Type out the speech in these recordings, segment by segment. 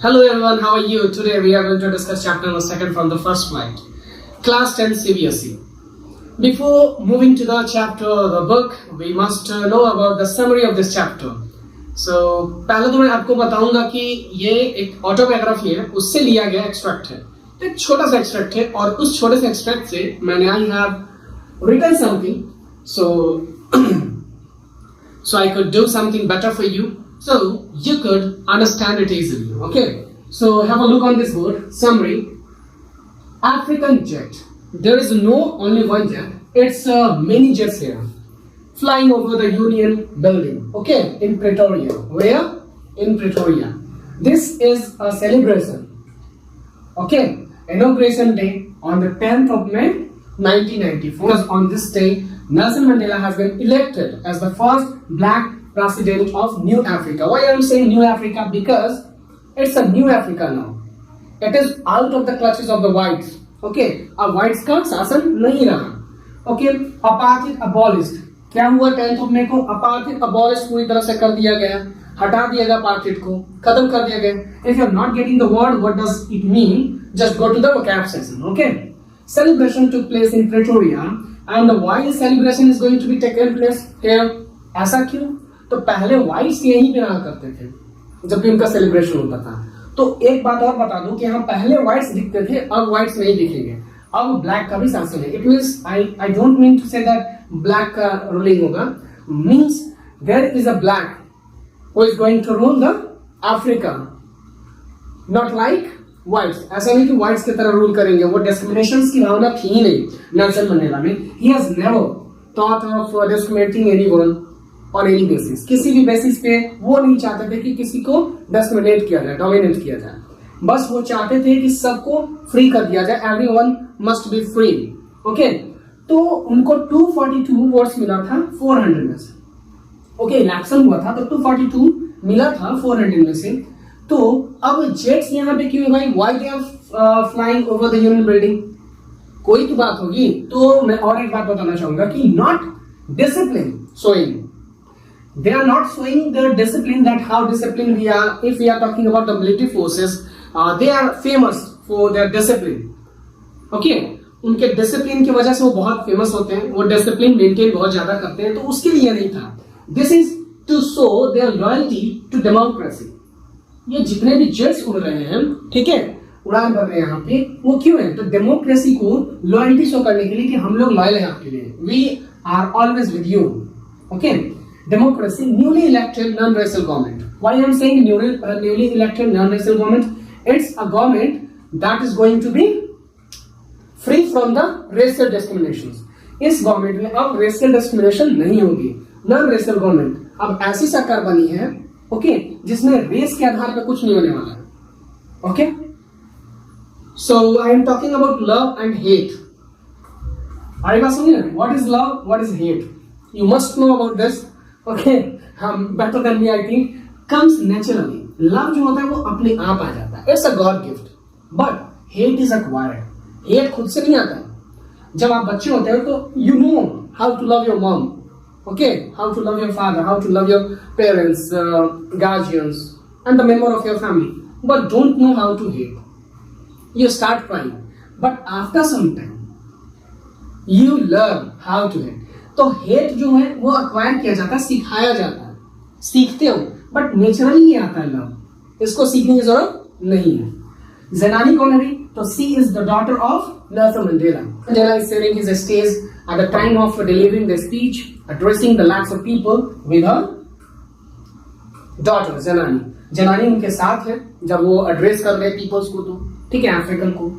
Hello everyone, how are you? Today we are going to discuss chapter number 2 from the first flight, Class 10 CBSE. Before moving to the chapter, the book, we must know about the summary of this chapter. So, पहले तो मैं आपको बताऊंगा कि ये एक autobiography है, उससे लिया गया एक्सट्रैक्ट है. तो एक छोटा सा एक्सट्रैक्ट है और उस छोटे से एक्सट्रैक्ट से मैंने I have written something, so I could do something better for you. So you could understand it easily. Okay, so have a look on this board. Summary: African jet. There is no only one jet. It's many jets here, flying over the Union Building. Okay, in Pretoria. Where? In Pretoria. This is a celebration. Okay, inauguration day on the 10th of May, 1994. Because on this day, Nelson Mandela has been elected as the first black president of New Africa. Why I am saying New Africa? Because it's a new Africa now. It is out of the clutches of the whites. Okay, अब whites का शासन नहीं रहा. Okay, apartheid abolished. क्या हुआ 10th of May को? apartheid abolished पूरी तरह से कर दिया गया, हटा दिया गया apartheid को, खत्म कर दिया गया. If you are not getting the word, what does it mean? Just go to the vocab section. Okay, celebration took place in Pretoria, and why the celebration is going to be taken place here? ऐसा क्यों? तो पहले whites यहीं पे रहा करते थे जब भी उनका सेलिब्रेशन होता था. तो एक बात और बता दूं कि हम पहले व्हाइट्स दिखते थे, अब व्हाइट्स नहीं दिखेंगे, अब ब्लैक का भी शासन है. It means I don't mean to say that black का रूलिंग होगा. Means there is a black who is going to rule the Africa, not like whites. ऐसा नहीं कि व्हाइट्स की तरह रूल करेंगे. वो डिस्क्रिमिनेशंस की भावना थी ही नहीं नेल्सन मंडेला में. He has never thought of discriminating anyone और एनी बेसिस. किसी भी बेसिस पे वो नहीं चाहते थे कि किसी को डिस्क्रिमिनेट किया जाए, डोमिनेट किया जाए. बस वो चाहते थे कि सबको फ्री कर दिया जाए. Everyone must be free. Okay, तो उनको 242 वोट्स मिला था 400 में से. ओके, इलेक्शन हुआ था तो 242 मिला था 400 में से. तो अब जेट्स यहाँ पे क्यों है भाई? Why they are flying over the union building? कोई तो बात होगी. तो मैं और एक बात बताना चाहूंगा कि not discipline showing. They are not showing the discipline, that how disciplined we are. If we are talking about the military forces, they are famous for their discipline. Okay, उनके discipline की वजह से वो बहुत famous होते हैं. वो discipline maintain बहुत ज्यादा करते हैं. तो उसके लिए नहीं था. This is to show their loyalty to democracy. ये जितने भी jets उड़ रहे हैं, ठीक है, उड़ान कर रहे हैं यहाँ पे, वो क्यों है? तो डेमोक्रेसी को लॉयल्टी शो करने के लिए कि हम लोग लॉयल हैं आपके लिए. We are always with you. Okay. Democracy, newly elected non-racial government. Why I am saying newly elected non-racial government? It's a government that is going to be free from the racial discriminations. इस government में अब racial discrimination नहीं होगी. non-racial government. अब ऐसी सरकार बनी है, ओके, जिसमें रेस के आधार पर कुछ नहीं होने वाला है. Okay, so I am talking about love and hate. आगे बात सुनिए. What is love? What is hate? You must know about this. Okay, better than me I think. Comes naturally. Love जो होता है वो अपने आप आ जाता है. It's a God gift. But hate is acquired. Hate खुद से नहीं आता है. जब आप बच्चे होते हो तो you know how to love your mom. Okay, how to love your father, how to love your parents, guardians, and the member of your family. But don't know how to hate. You start crying. But after some time, you learn how to hate. तो hate जो है वो acquire किया जाता है, सिखाया जाता है, सीखते हो. बट नेचुरली ही आता है लव. इसको सीखने की जरूरत नहीं है. ज़नानी कौन है? तो she is the daughter of Nelson Mandela. Mandela is sharing his stage at the time of delivering the speech addressing the lakhs of people with her daughter Zenani. Zenani उनके साथ है जब वो एड्रेस कर रहे पीपल्स को, तो ठीक है, अफ्रीकन को.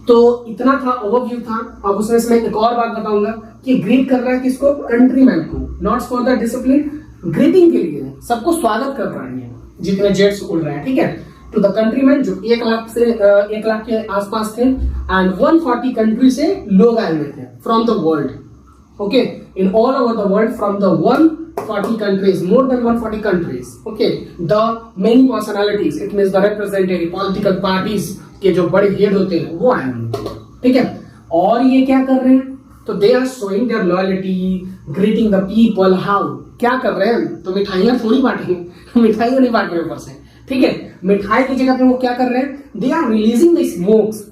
तो इतना था, ओवरव्यू था. अब उसमें से मैं एक और बात बताऊंगा कि ग्रीट कर रहा है किसको? कंट्रीमैन को. Not for the discipline, greeting के लिए सबको स्वागत कर रहा है जितने जेट्स उड़ रहे हैं. ठीक है, टू द कंट्रीमैन जो 1 लाख के आसपास थे, एंड 140 कंट्री से लोग आए हुए थे from the world. Okay, in all over the world, from the 140 countries, more than 140 countries. Okay, the many personalities, it means the representative political parties के जो बड़े हेड होते हैं वो आए हैं. ठीक है, और ये क्या कर रहे हैं? तो they are showing their loyalty, greeting the people. How? क्या कर रहे हैं? तो मिठाइयाँ थोड़ी बांटेंगे, मिठाइयाँ नहीं बांट रहे ऊपर से, ठीक है, मिठाई की जगह पे वो क्या कर रहे हैं, they are releasing the smokes.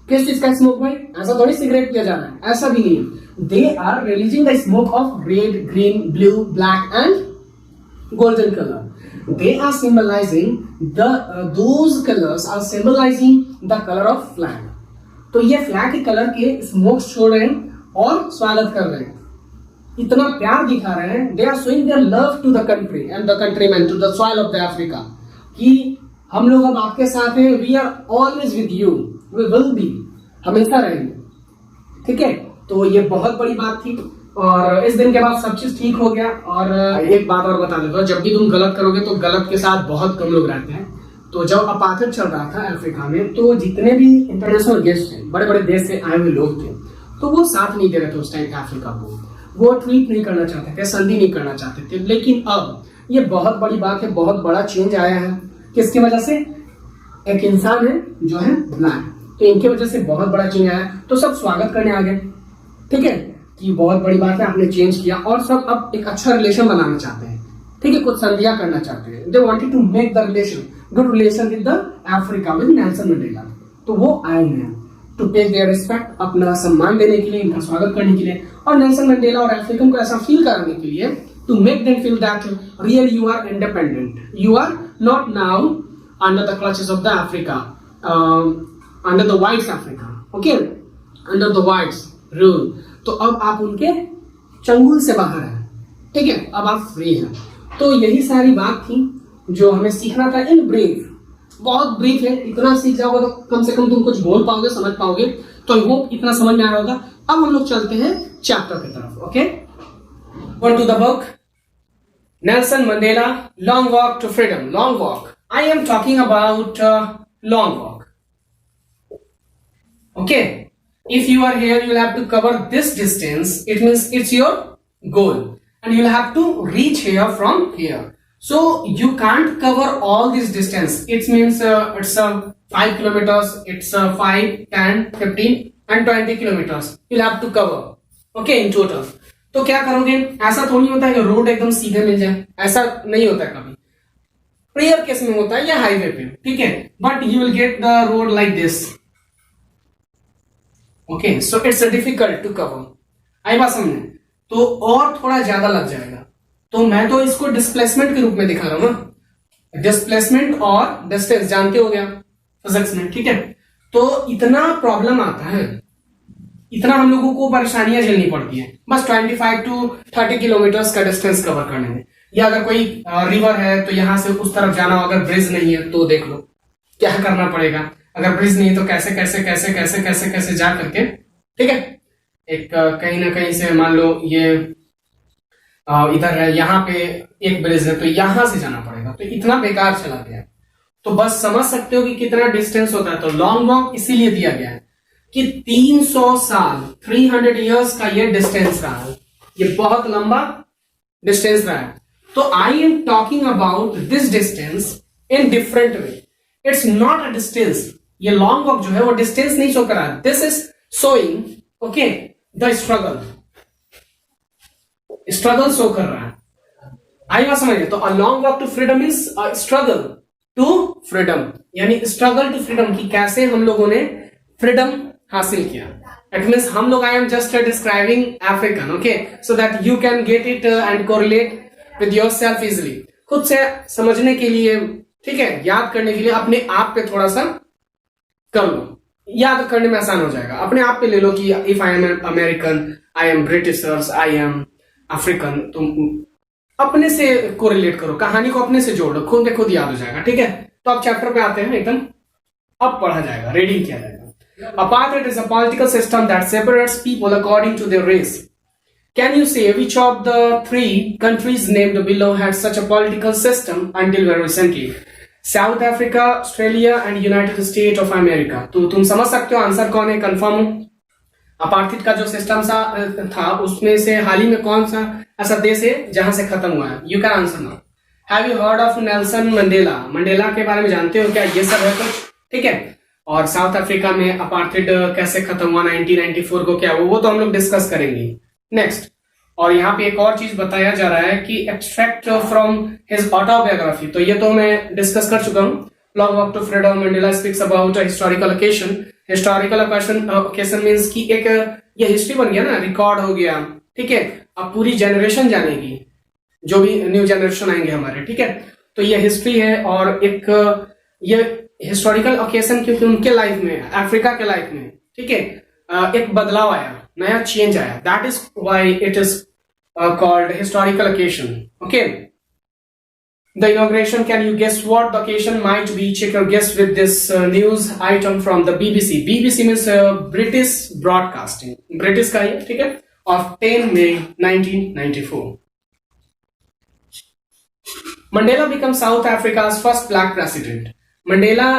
किस चीज का स्मोक भाई, ऐसा थोड़ी सिगरेट पिया जा रहा है, ऐसा भी नहीं है। They are releasing the smoke of red, green, blue, black and golden colour. They are symbolizing those colors are symbolizing the color of flag. तो ये फ्लैग के कलर के स्मोक्स छोड़ रहे हैं और स्वागत कर रहे हैं, इतना प्यार दिखा रहे हैं। They are showing their love to the country and the countrymen, to the soil of the Africa, कि हम लोग अब आपके साथ हैं, we are always with you, we will be, हमेशा रहेंगे। ठीक है, तो ये बहुत बड़ी बात थी और इस दिन के बाद सब चीज ठीक हो गया। और एक बात और बता देता हूँ, जब भी तुम गलत करोगे तो गलत के साथ बहुत कम लोग रहते हैं। तो जब अपार्टमेंट चल रहा था अफ्रीका में, तो जितने भी इंटरनेशनल गेस्ट थे, बड़े बड़े देश से आए हुए लोग थे, तो वो साथ नहीं दे रहे थे उस टाइम अफ्रीका को, वो ट्रीट नहीं करना चाहते थे, संधि नहीं करना चाहते थे। लेकिन अब ये बहुत बड़ी बात है, बहुत बड़ा चेंज आया है। किसकी वजह से, एक इंसान है जो है ब्लैक, तो इनकी वजह से बहुत बड़ा चेंज आया, तो सब स्वागत करने आ गए। ठीक है, कि बहुत बड़ी बात है, आपने चेंज किया और सब अब एक अच्छा रिलेशन बनाना चाहते हैं। ठीक है, कुछ संधियां करना चाहते हैं। They wanted to make the relation, good relation with the Africa, with Nelson Mandela. तो वो आए हैं टू पे देयर रिस्पेक्ट, अपना सम्मान देने के लिए, इनका स्वागत करने के लिए, और नेल्सन मंडेला और अफ्रीकन को ऐसा फील कराने के लिए, to make them feel that real you are independent, you are not now under the clutches of the Africa, under the whites Africa, okay, under the whites rule. तो अब आप उनके चंगुल से बाहर हैं। ठीक है, अब आप फ्री हैं। तो यही सारी बात थी जो हमें सीखना था इन ब्रीफ। बहुत ब्रीफ है, इतना सीख जाओगे तो कम से कम तुम कुछ बोल पाओगे, समझ पाओगे। तो आई होप इतना समझ में आ रहा होगा। अब हम लोग चलते हैं चैप्टर की तरफ। Okay, go to the book Nelson Mandela, long walk to freedom. Long walk, I am talking about long walk. Okay, if you are here, you will have to cover this distance. It means it's your goal and you will have to reach here from here. So you can't cover all this distance. It means it's 5 kilometers, it's 5, 10, 15 and 20 kilometers. You'll have to cover. Okay, in total. तो क्या करोगे, ऐसा थोड़ी होता है कि road एकदम सीधे मिल जाए, ऐसा नहीं होता कभी। रेयर केस में होता है या हाईवे पे, ठीक है, but you will get the road like this. Okay, so it's difficult to cover. आई बात समझे, तो और थोड़ा ज्यादा लग जाएगा। तो मैं तो इसको डिस्प्लेसमेंट के रूप में दिखा रहा हूं ना, डिस्प्लेसमेंट और डिस्टेंस जानते हो गया फिजिक्स में। ठीक है, तो इतना प्रॉब्लम आता है, इतना हम लोगों को परेशानियां झेलनी पड़ती है बस 25 to 30 किलोमीटर का डिस्टेंस कवर करने में। या अगर कोई रिवर है तो यहां से उस तरफ जाना हो, अगर ब्रिज नहीं है तो देख लो क्या करना पड़ेगा। अगर ब्रिज नहीं है तो कैसे कैसे कैसे कैसे कैसे कैसे जा करके, ठीक है, एक कहीं ना कहीं से मान लो ये इधर है, यहाँ पे एक ब्रिज है तो यहां से जाना पड़ेगा, तो इतना बेकार चला गया। तो बस समझ सकते हो कि कितना डिस्टेंस होता है। तो लॉन्ग वॉक इसीलिए दिया गया है कि 300 साल 300 इयर्स का ये डिस्टेंस रहा है, ये बहुत लंबा डिस्टेंस रहा है। तो I am talking about this distance in different way. It's not a distance, ये लॉन्ग वॉक जो है वो डिस्टेंस नहीं शो कर रहा है, this is showing okay the struggle, struggle show कर रहा है। आई बात समझिए, तो a long walk to freedom is a struggle to freedom, यानी स्ट्रगल टू फ्रीडम की कैसे हम लोगों ने फ्रीडम हासिल किया। इट मीन्स हम लोग, I am just describing African, okay, so that you can get it and correlate with yourself easily, खुद से समझने के लिए, ठीक है, याद करने के लिए अपने आप पे थोड़ा सा कर लो, याद करने में आसान हो जाएगा। अपने आप पे ले लो कि if I am American, I am Britishers, I am African, तुम अपने से कोरिलेट करो, कहानी को अपने से जोड़ लो, खुद खुद याद हो जाएगा। ठीक है, तो अब चैप्टर पे आते हैं, एकदम अब पढ़ा जाएगा, रीडिंग किया जाएगा। Apartheid is a political system that separates people according to their race. Can you say which of the 3 countries named below had such a political system until very recently? South Africa, Australia and United States of America. तो तुम समझ सकते हो answer कौन है, confirm हो। अपार्थित का जो सिस्टम था उसमें से हाल ही में कौन सा ऐसा देश है जहां से खत्म हुआ है? You can answer now. Have you heard of Nelson Mandela? Mandela के बारे में जानते हो क्या? ये सब है कुछ, ठीक है। और साउथ अफ्रीका में अपार्थिड कैसे खत्म हुआ 1994 को, क्या वो तो हम लोग डिस्कस करेंगे। नेक्स्ट, और यहाँ पे एक और चीज बताया जा रहा है कि एक्सट्रैक्ट फ्रॉम हिज ऑटोबायोग्राफी, तो ये तो मैं डिस्कस कर चुका हूँ। Long walk to freedom, Mandela speaks about historical occasion. Historical occasion means कि एक ये हिस्ट्री बन गया ना, रिकॉर्ड हो गया, ठीक है। अब पूरी जनरेशन जानेगी, जो भी न्यू जनरेशन आएंगे हमारे, ठीक है। तो ये हिस्ट्री है और एक ये हिस्टोरिकल ओकेशन, क्योंकि उनके लाइफ में, अफ्रीका के लाइफ में, ठीक है, एक बदलाव आया, नया चेंज आया। That is why it is called historical occasion, okay. The inauguration, can you guess what the occasion might be? Check your guess with this news item from the BBC. BBC means British Broadcasting. British का है, ठीक है, of 10 May 1994. Mandela becomes South Africa's first black president. Mandela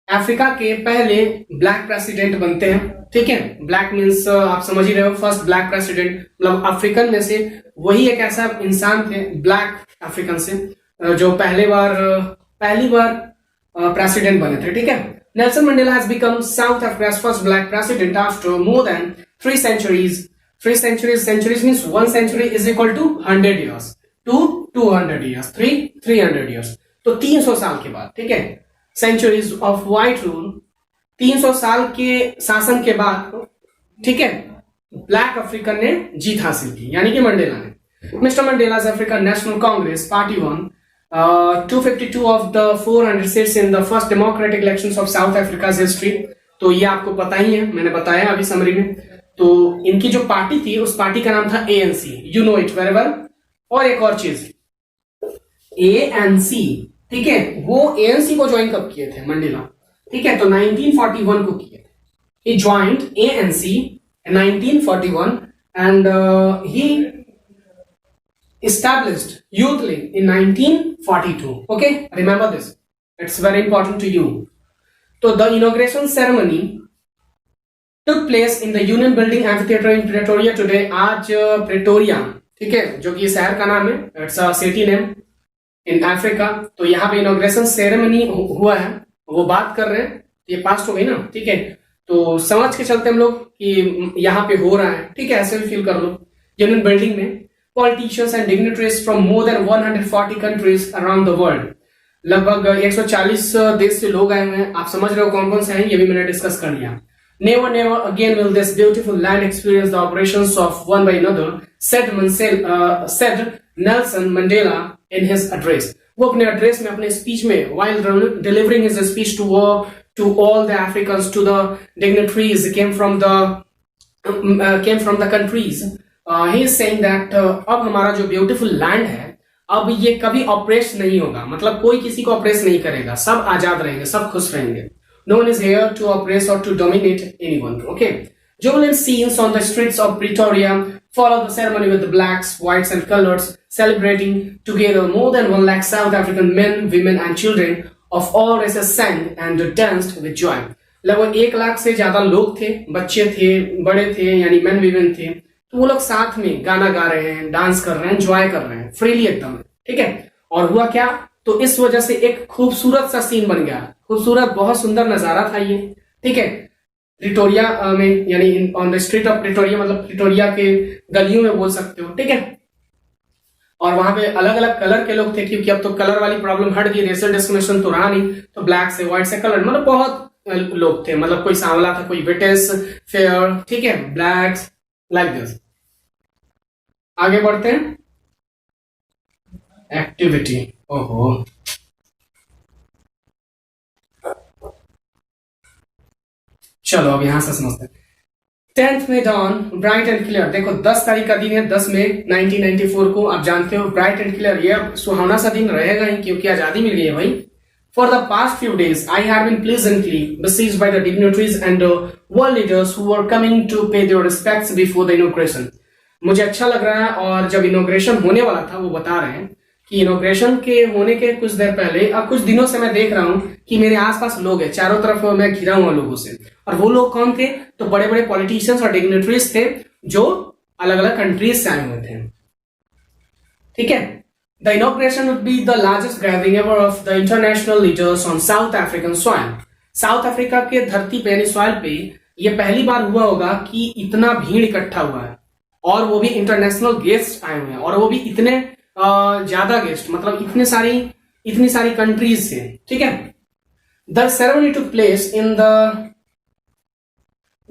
Africa के पहले black president बनते हैं, ठीक है। ब्लैक मीन्स आप समझ ही रहे हो, फर्स्ट ब्लैक प्रेसिडेंट, मतलब अफ्रीकन में से वही एक ऐसा इंसान थे, ब्लैक अफ्रीकन से, जो पहली बार प्रेसिडेंट बने थे, ठीक है। Nelson Mandela has become South Africa's first black president after more than 3 centuries. 3 centuries, centuries means 1 century is equal to 100 years, 200 years, 300 years, तो 300 साल के बाद, ठीक है। सेंचुरीज ऑफ व्हाइट रूल, 300 साल के शासन के बाद, ठीक है, ब्लैक अफ्रीकन ने जीत हासिल की, यानी कि मंडेला ने। Mister Mandela's African National Congress Party won 252 of the 400 seats in the first democratic elections of South Africa's history. तो ये आपको पता ही है, मैंने बताया अभी समरी में। तो इनकी जो पार्टी थी, उस पार्टी का नाम था ANC, you know it very well. और एक और चीज, ANC, ठीक है, वो ANC को ज्वाइन कब किए थे मंडेला, ठीक है, तो 1941 को किए थे। He joined ANC in 1941 and he established Youth League in 1942. Okay, remember this. It's very important to you. So the inauguration ceremony took place in the Union Building Amphitheatre in Pretoria today. आज Pretoria, ठीक है, जो कि शहर का नाम है, it's a city name in Africa. तो यहाँ पे इनॉग्रेशन सेरेमनी हुआ है, वो बात कर रहे हैं, ये पास्ट हो गई ना, ठीक है। तो समझ के चलते हम लोग कि यहाँ पे हो रहा है, ठीक है, ऐसे भी फील कर लो। यूनियन बिल्डिंग में politicians and dignitaries from more than 140 countries around the world, लगभग 140 देश से लोग आए हुए हैं। आप समझ रहे हो कौन कौन से हैं, ये भी मैंने डिस्कस कर लिया। Never, never again will this beautiful land experience the operations of one by another, said Nelson Mandela in his address. वो अपने एड्रेस में, अपने स्पीच में, while delivering his speech to all the Africans, to the dignitaries came from the countries, he is saying that अब हमारा जो beautiful land है, अब ये कभी ऑपरेस नहीं होगा, मतलब कोई किसी को ऑपरेस नहीं करेगा, सब आजाद रहेंगे, सब खुश रहेंगे। No one is here to oppress or to dominate anyone. Okay. Jubilant scenes on the streets of Pretoria follow the ceremony with the blacks, whites, and colors celebrating together. More than 1 lakh South African men, women, and children of all races sang and danced with joy. लगभग 1 लाख से ज्यादा लोग थे, बच्चे थे, बड़े थे, यानी men, women थे। तो वो लोग साथ में गाना गा रहे हैं, डांस कर रहे हैं, एंजॉय कर रहे हैं, फ्रीली एकदम, ठीक है। और हुआ क्या, तो इस वजह से एक खूबसूरत सा सीन बन गया, खूबसूरत, बहुत सुंदर नजारा था ये, ठीक है। प्रिटोरिया में, यानी on the street of Pretoria, मतलब प्रिटोरिया के गलियों में बोल सकते हो, ठीक है। और वहां पे अलग अलग कलर के लोग थे, क्योंकि अब तो कलर वाली प्रॉब्लम हट गई, रेशियल डिस्क्रिमिनेशन तो रहा नहीं, तो ब्लैक से, व्हाइट से, कलर, मतलब बहुत लोग थे, मतलब कोई सांवला था, कोई ब्रिटिश, फेयर, ठीक है, ब्लैक, लाइक दिस। आगे बढ़ते हैं, एक्टिविटी। ओहो, चलो अब यहां से समझते हैं। 10th में dawn bright and clear, देखो 10 तारीख का दिन है, 10 मई 1994 को, आप जानते हो ब्राइट एंड क्लियर, ये सुहावना सा दिन रहेगा ही, क्योंकि आजादी मिल गई है भाई। For the past few days, I have been pleasantly besieged by the dignitaries and world leaders who were coming to pay their respects before the inauguration. मुझे अच्छा लग रहा है, और जब इनॉग्रेशन होने वाला था, वो बता रहे हैं कि इनॉग्रेशन के होने के कुछ देर पहले, अब कुछ दिनों से मैं देख रहा हूं कि मेरे आसपास लोग हैं, चारों तरफ मैं घिरा हुआ लोगों से। और वो लोग कौन थे, तो बड़े बड़े पॉलिटिशियंस और डिग्निटरीज थे, जो अलग अलग कंट्रीज से आए हुए थे, ठीक है। The inauguration would be the largest gathering ever of the international leaders on south African soil. South Africa के धरती पे, यानी सॉइल पे, ये पहली बार हुआ होगा कि इतना भीड़ इकट्ठा हुआ है, और वो भी इंटरनेशनल गेस्ट आए हुए हैं, और वो भी इतने ज्यादा गेस्ट, मतलब इतनी सारी कंट्रीज से, ठीक है। The ceremony took place in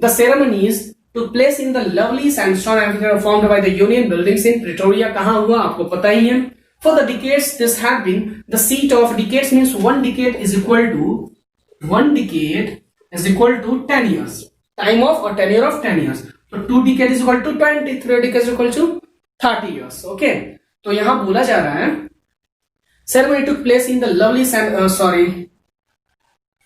the ceremonies took place in the lovely sandstone amphitheater formed by the Union buildings in Pretoria. कहाँ हुआ आपको पता ही है. For the decades this had been the seat of, decades means one decade is equal to 10 years, time of or tenure of 10 years. So 2 decades is equal to 20, 3 decades is equal to 30 years. Okay, तो यहाँ बोला जा रहा है ceremony took place in the lovely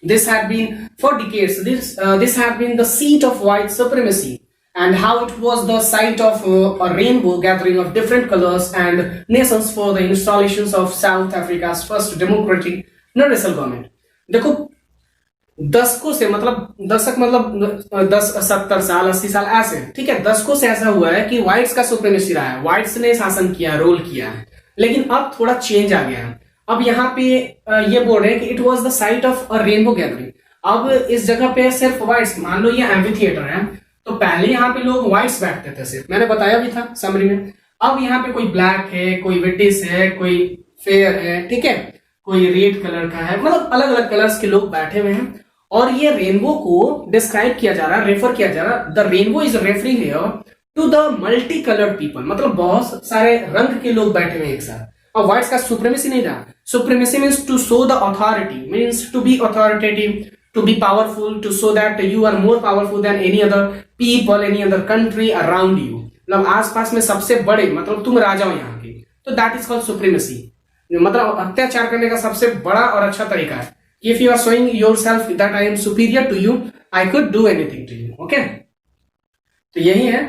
this had been for decades. This had been the seat of white supremacy, and how it was the site of a rainbow gathering of different colors and nations for the installations of South Africa's first democratic universal government. देखो दशकों से, मतलब दशक मतलब 10-70 साल 80 साल ऐसे, ठीक है, दशकों से ऐसा हुआ है कि व्हाइट्स का सुप्रीमेसी रहा है, व्हाइट्स ने शासन किया, रोल किया है, लेकिन अब थोड़ा चेंज आ गया है. अब यहाँ पे ये बोल रहे हैं कि it was the site of a rainbow gathering. अब इस जगह पे सिर्फ व्हाइट्स, मान लो ये एम्फी थिएटर है, तो पहले यहाँ पे लोग व्हाइट्स बैठते थे सिर्फ, मैंने बताया भी था समरी में. अब यहाँ पे कोई ब्लैक है, कोई ब्रिटिश है, कोई फेयर है, ठीक है, कोई रेड कलर का है, मतलब अलग अलग कलर्स के लोग बैठे हुए हैं. और ये रेनबो को डिस्क्राइब किया जा रहा है, रेफर किया जा रहा है. The rainbow is referring here to the multi coloured people, मतलब बहुत सारे रंग के लोग बैठे हुए एक साथ. और व्हाइट्स का सुप्रीमेसी नहीं रहा. Supremacy means to show the authority, means to be authoritative, to be powerful, to show that you are more powerful than any other people, any other country around you. मतलब आसपास में सबसे बड़े, मतलब तुम राजा हो यहाँ के, तो दैट इज कॉल्ड सुप्रीमेसी. मतलब अत्याचार करने का सबसे बड़ा और अच्छा तरीका है. If you are showing your self that I am superior to you, I could do anything to you. Okay, तो यही है.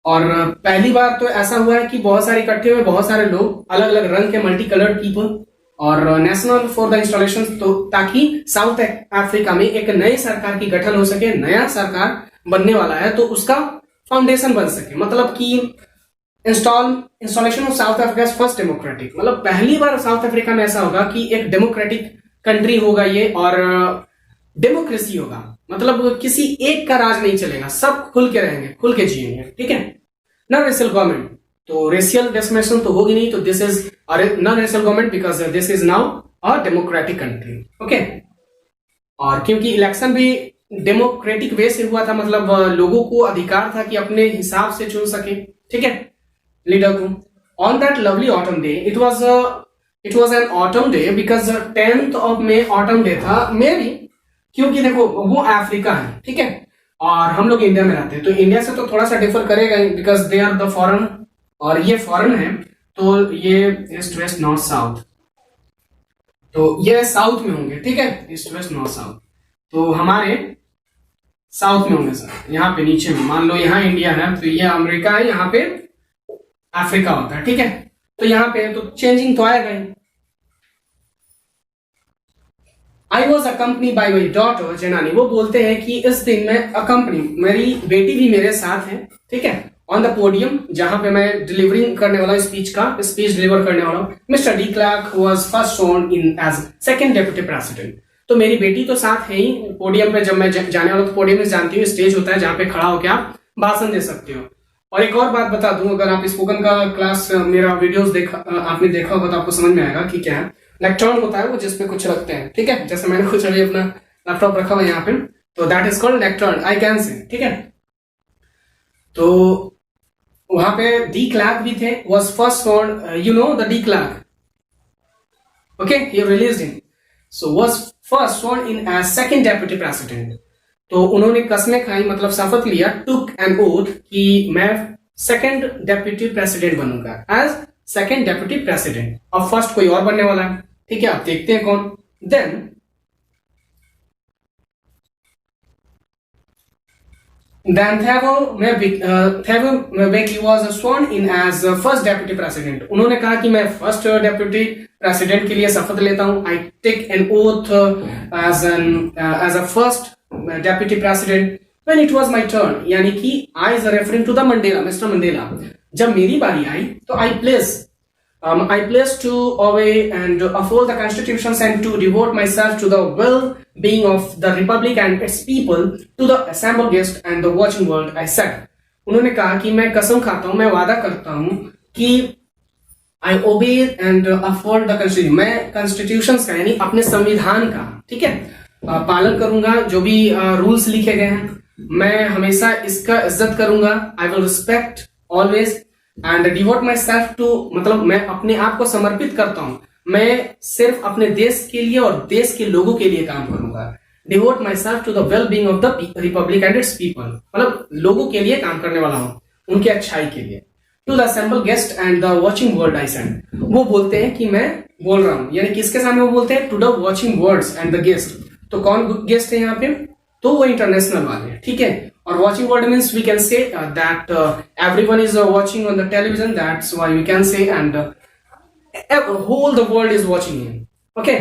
और पहली बार तो ऐसा हुआ है कि बहुत सारे इकट्ठे हुए, बहुत सारे लोग, अलग अलग रंग के मल्टी कलर्ड पीपल, और नेशनल फॉर द इंस्टॉलेशन, तो ताकि साउथ अफ्रीका में एक नई सरकार की गठन हो सके. नया सरकार बनने वाला है तो उसका फाउंडेशन बन सके, मतलब कि installation of south Africa first democratic, मतलब पहली बार साउथ अफ्रीका में ऐसा होगा कि एक डेमोक्रेटिक कंट्री होगा ये, और डेमोक्रेसी होगा, मतलब किसी एक का राज नहीं चलेगा, सब खुल के रहेंगे, खुल के जिएंगे, ठीक है. नॉन रेशियल गवर्नमेंट, तो रेशियल डिस्क्रिमिनेशन तो होगी नहीं, तो this is non racial government because this is now a democratic country. Okay, और क्योंकि इलेक्शन भी डेमोक्रेटिक वे से हुआ था, मतलब लोगों को अधिकार था कि अपने हिसाब से चुन सके, ठीक है, लीडर को. On that lovely autumn day, it was an autumn day because 10th of May autumn day था, मे भी, क्योंकि देखो वो अफ्रीका है, ठीक है, और हम लोग इंडिया में रहते हैं, तो इंडिया से तो थोड़ा सा डिफर करेगा because they are the foreign, और ये फॉरेन है, तो ये ईस्ट वेस्ट नॉर्थ साउथ, तो ये साउथ में होंगे, ठीक है, ईस्ट वेस्ट नॉर्थ साउथ, तो हमारे साउथ में होंगे सर. यहाँ पे नीचे में मान लो यहाँ इंडिया है, तो ये अमेरिका है, यहाँ पे अफ्रीका होता है, ठीक है. तो यहाँ पे तो चेंजिंग तो आएगा ही. I was accompanied by my daughter जेनानी, वो बोलते हैं कि इस दिन में अकम्पनी, मेरी बेटी भी मेरे साथ है, ठीक है, ऑन द पोडियम, जहां पे मैं डिलीवरिंग करने वाला स्पीच डिलीवर करने वाला हूँ. Mister de Klerk was first shown in as second deputy president. तो मेरी बेटी तो साथ है ही पोडियम पे, जब मैं जाने वाला, तो पोडियम में जानती हूँ स्टेज होता है जहां पे खड़ा होकर आप भाषण दे सकते हो. और एक और बात बता दूं, अगर आप स्पोकन का क्लास मेरा वीडियोस आपने देखा होगा तो आपको समझ में आएगा कि क्या है. लेक्चर होता है वो जिसपे कुछ रखते हैं, ठीक है, जैसे मैंने कुछ अभी अपना लैपटॉप रखा हुआ है यहाँ पे, तो that is called lecture, I can say, ठीक है. तो वहां पे डी क्लार्क भी थे, was first form, you know the de Klerk, okay, he released him, so was first form in as second deputy president. तो उन्होंने कसमें खाई, मतलब शपथ लिया, टुक एन ओथ, कि मैं सेकंड डेप्यूटी प्रेसिडेंट बनूंगा, एज सेकंड डेप्यूटी प्रेसिडेंट. अब फर्स्ट कोई और बनने वाला है, ठीक है, आप देखते हैं कौन. Then Thabo Mbeki was sworn in as first deputy president. उन्होंने कहा कि मैं फर्स्ट डेप्यूटी प्रेसिडेंट के लिए शपथ लेता हूं. I take an oath as a first deputy president when it was my turn. यानी कि I is referring to the Mandela, Mr. Mandela. जब मेरी बारी आई तो I place I pledge to obey and uphold the constitutions and to devote myself to the well-being of the republic and its people. To the assembled guests and the watching world, I said. उन्होंने कहा कि मैं कसम खाता हूं, मैं वादा करता हूं कि I obey and uphold the constitution. मैं constitutions का यानी अपने संविधान का, ठीक है, पालन करूंगा. जो भी रूल्स लिखे गए हैं मैं हमेशा इसका इज्जत करूंगा. I will respect always and devote myself to, मतलब मैं अपने आप को समर्पित करता हूं. मैं सिर्फ अपने देश के लिए और देश के लोगों के लिए काम करूंगा. Devote myself to the well-being of the republic and its people. मतलब लोगों के लिए काम करने वाला हूं, उनकी अच्छाई के लिए. To the assembled guest and the watching world I send. वो बोलते हैं कि मैं बोल रहा हूं, यानी किसके सामने वो बोलते हैं? To the watching words and the guest. तो कौन गेस्ट है यहाँ पे? तो वो इंटरनेशनल वाले, ठीक है. और watching world means we can say that everyone is watching on the television. That's why we can say and whole the world is watching him. Okay.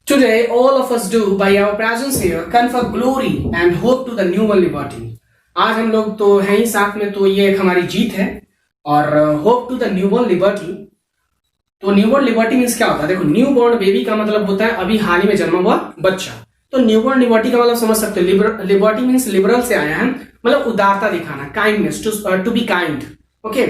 Today all of us do by our presence here confer glory and hope to the new one liberty. आज हम लोग तो हैं ही साथ में, तो ये एक हमारी जीत है. और hope to the new born liberty. तो न्यू बॉर्न लिबर्टी मीन्स क्या होता है? देखो, न्यू बॉर्न बेबी का मतलब होता है अभी हाल ही में जन्मा हुआ बच्चा. तो न्यू बॉर्न लिबर्टी का मतलब समझ सकते हो. लिबर्टी मीन्स लिबरल से आया है, मतलब उदारता दिखाना, kindness, to be kind. Okay.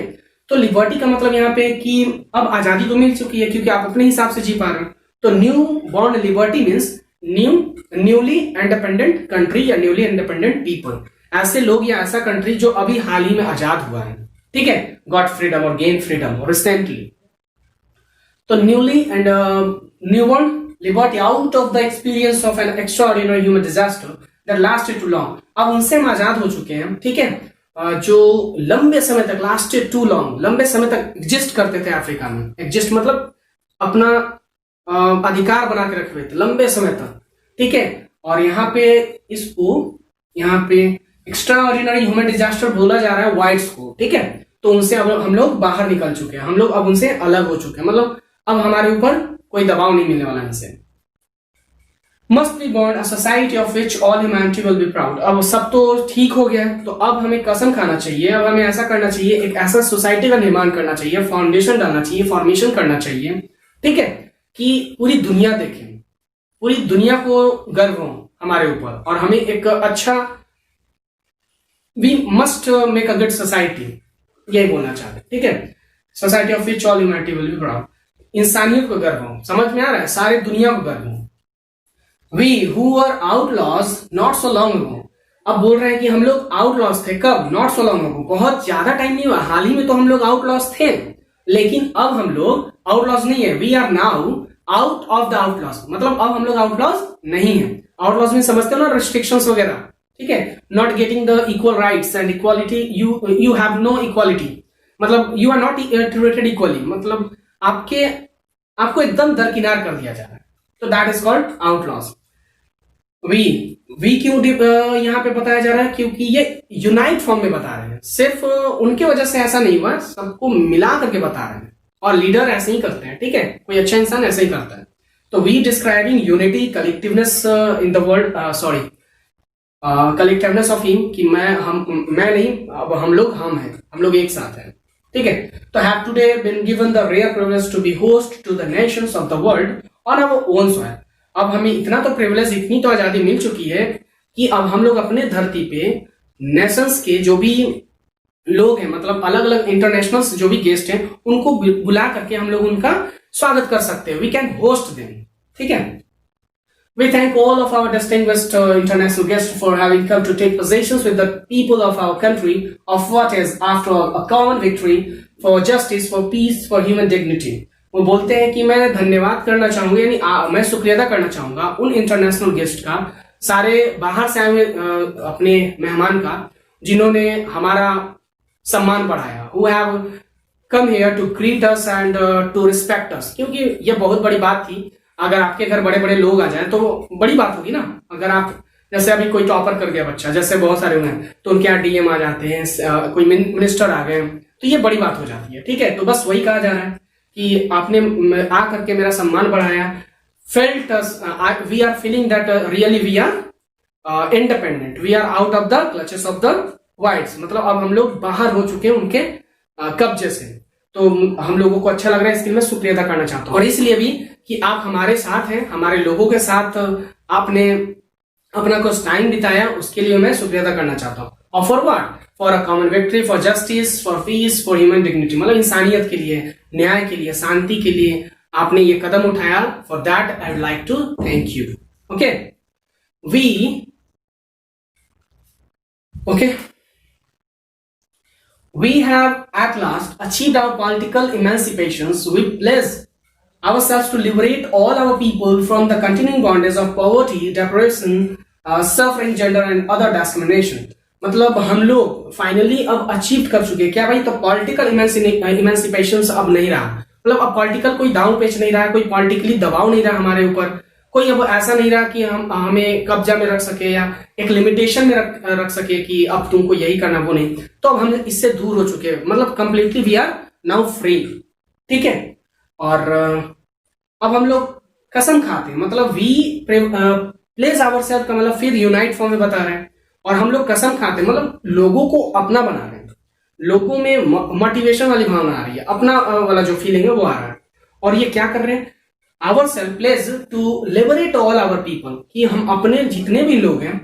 तो लिबर्टी का मतलब यहाँ पे कि अब आजादी तो मिल चुकी है क्योंकि आप अपने हिसाब से जी पा रहे हो. तो new born liberty means newly independent country या न्यूली इंडिपेंडेंट पीपल. ऐसे लोग या ऐसा कंट्री जो अभी हाल ही में आजाद हुआ है, ठीक है, गॉट फ्रीडम और गेन फ्रीडम रिसेंटली. तो newly and newborn liberty out of the experience of an extraordinary human disaster that lasted too long. अब उनसे हम आजाद हो चुके हैं, ठीक है, जो लंबे समय तक, लास्टेड टू लॉन्ग, लंबे समय तक एग्जिस्ट करते थे अफ्रीका में. एग्जिस्ट मतलब अपना अधिकार बना के रखे हुए थे लंबे समय तक, ठीक है. और यहाँ पे इसको यहाँ पे एक्स्ट्राऑर्डिनरी ह्यूमन डिजास्टर बोला जा रहा है व्हाइट्स को, ठीक है. तो उनसे अब हम लोग बाहर निकल चुके हैं, हम लोग अब उनसे अलग हो चुके हैं, मतलब अब हमारे ऊपर कोई दबाव नहीं मिलने वाला इनसे. Must be born a society of which all humanity will be proud. अब सब तो ठीक हो गया, तो अब हमें कसम खाना चाहिए, अब हमें ऐसा करना चाहिए, एक ऐसा सोसाइटी का निर्माण करना चाहिए, फाउंडेशन डालना चाहिए, फॉर्मेशन करना चाहिए, ठीक है, कि पूरी दुनिया देखे, पूरी दुनिया को गर्व हो हमारे ऊपर. और हमें एक अच्छा, we must make a good society, यही बोलना चाहते हैं, ठीक है. Society of which all humanity will be proud. इंसानियत को गर्व हो, समझ में आ रहा है, सारी दुनिया को गर्व हो. We who are outlaws not so long ago. अब बोल रहे हैं कि हम लोग आउटलॉज थे कब? नॉट सो लॉन्ग अगो, बहुत ज्यादा टाइम नहीं हुआ, हाल ही में तो हम लोग आउटलॉज थे, लेकिन अब हम लोग आउटलॉज नहीं है. We are now out of the outlaws, मतलब अब हम लोग आउटलॉज नहीं है. आउटलॉज में समझते हो ना, रिस्ट्रिक्शंस वगैरह, ठीक है. Not getting the equal rights and equality, you have no equality, मतलब you are not treated equally, मतलब आपको एकदम दरकिनार कर दिया जा रहा है. तो that is called outlaws. We क्यों यहाँ पे बताया जा रहा है? क्योंकि ये यूनाइट फॉर्म में बता रहे हैं, सिर्फ उनके वजह से ऐसा नहीं हुआ, सबको मिला करके बता रहे हैं. और लीडर ऐसे ही करते हैं, ठीक है, कोई अच्छा इंसान ऐसे ही करता है. तो we describing unity collectiveness in the world, sorry, collectiveness of him, कि मैं नहीं, अब हम लोग एक साथ हैं, ठीक है. तो have today been given the rare privilege to be host to the nations of the world on our own soil. अब हमें इतना तो प्रिविलेज, इतनी तो आजादी मिल चुकी है कि अब हम लोग अपने धरती पे नेशंस के जो भी लोग हैं, मतलब अलग अलग इंटरनेशनल जो भी गेस्ट हैं, उनको बुला करके हम लोग उनका स्वागत कर सकते हैं. वी कैन होस्ट देम, ठीक है. We thank all of our distinguished international guests for having come to take possessions with the people of our country of what is, after all, a common victory for justice, for peace, for human dignity. वो बोलते हैं कि मैं धन्यवाद करना चाहूंगा, यानी मैं शुक्रिया अदा करना चाहूंगा उन इंटरनेशनल गेस्ट का, सारे बाहर से आए हुए अपने मेहमान का, जिन्होंने हमारा सम्मान बढ़ाया. Who have come here to greet us and to respect us. क्योंकि ये बहुत बड़ी बात थी. अगर आपके घर बड़े बड़े लोग आ जाएं तो बड़ी बात होगी ना. अगर आप, जैसे अभी कोई टॉपर कर गया बच्चा, जैसे बहुत सारे हुए हैं, तो उनके यहाँ डीएम आ जाते हैं, कोई मिनिस्टर आ गए, तो ये बड़ी बात हो जाती है, ठीक है. तो बस वही कहा जा रहा है कि आपने आ करके मेरा सम्मान बढ़ाया. Felt us, we are feeling that really we are independent, we are out of the clutches of the whites, मतलब अब हम लोग बाहर हो चुके हैं उनके कब्जे से। तो हम लोगों को अच्छा लग रहा है, इसके लिए मैं शुक्रिया अदा करना चाहता हूँ। और इसलिए भी कि आप हमारे साथ हैं, हमारे लोगों के साथ आपने अपना कुछ टाइम बिताया, उसके लिए मैं शुक्रिया अदा करना चाहता हूँ। और for what? For a common victory, for justice, for piece, for human dignity, मतलब इंसानियत के लिए, न्याय के लिए, शांति के लिए आपने ये कदम उठाया। For that I would like to thank you. Okay, we have at last achieved our political emancipations. We pledge ourselves to liberate all our people from the continuing bondage of poverty, deprivation, suffering, gender and other discrimination. मतलब हम लोग finally अब achieve कर चुके हैं क्या भाई? तो पॉलिटिकल इमेंसिपेशन अब नहीं रहा, मतलब अब पॉलिटिकल कोई दांव पेच नहीं रहा, कोई पॉलिटिकली दबाव नहीं रहा हमारे ऊपर, कोई अब ऐसा नहीं रहा कि हम हमें कब्जा में रख सके या एक लिमिटेशन में रख सके कि अब तुमको यही करना, वो नहीं। तो अब हम इससे दूर हो चुके हैं, मतलब completely we are now free. ठीक है, और अब हम लोग कसम खाते हैं, मतलब वी प्लेस आवरसेल्फ का मतलब फिर यूनाइट फॉर्म में बता रहे हैं, और हम लोग कसम खाते हैं मतलब लोगों को अपना बना रहे हैं, लोगों में मोटिवेशन वाली भावना आ रही है, अपना वाला जो फीलिंग है वो आ रहा है। और ये क्या कर रहे हैं? Ourselves pledge to liberate all our people, कि हम अपने जितने भी लोग हैं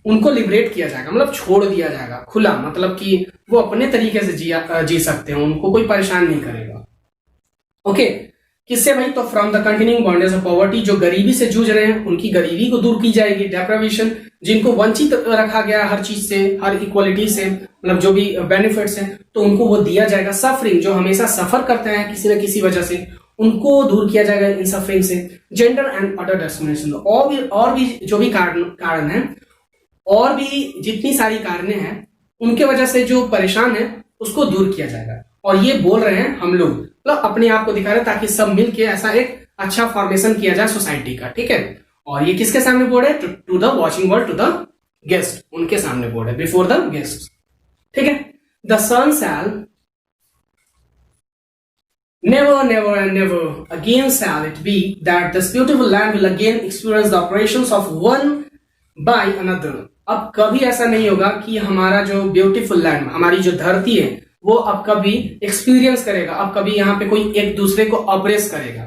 उनको लिबरेट किया जाएगा, मतलब छोड़ दिया जाएगा खुला, मतलब कि वो अपने तरीके से जी सकते हैं, उनको कोई परेशान नहीं करेगा। ओके, किससे भाई? तो from the continuing bondage of poverty, जो गरीबी से जूझ रहे हैं उनकी गरीबी को दूर की जाएगी। डेप्रावेशन, जिनको वंचित रखा गया हर चीज से, हर इक्वालिटी से, मतलब जो भी बेनिफिट्स हैं तो उनको वो दिया जाएगा। सफरिंग, जो हमेशा सफर करते हैं किसी न किसी वजह से, उनको दूर किया जाएगा इन सफरिंग से। जेंडर एंड अदर डिस्क्रिमिनेशन, और भी जो भी कारण है, और भी जितनी सारी कारणें हैं उनके वजह से जो परेशान है उसको दूर किया जाएगा। और ये बोल रहे हैं हम लोग, मतलब अपने आप को दिखा रहे हैं ताकि सब मिलके ऐसा एक अच्छा फॉर्मेशन किया जाए सोसाइटी का। ठीक है, और ये किसके सामने बोर्ड है? To the watching world, to the guest, उनके सामने बोर्ड है, बिफोर द गेस्ट। ठीक है, the sun shall never, never and never again shall it be that this beautiful land will again experience the operations of one by another. अब कभी ऐसा नहीं होगा कि हमारा जो ब्यूटीफुल लैंड, हमारी जो धरती है, वो अब कभी एक्सपीरियंस करेगा, अब कभी यहाँ पे कोई एक दूसरे को ऑपरेस करेगा।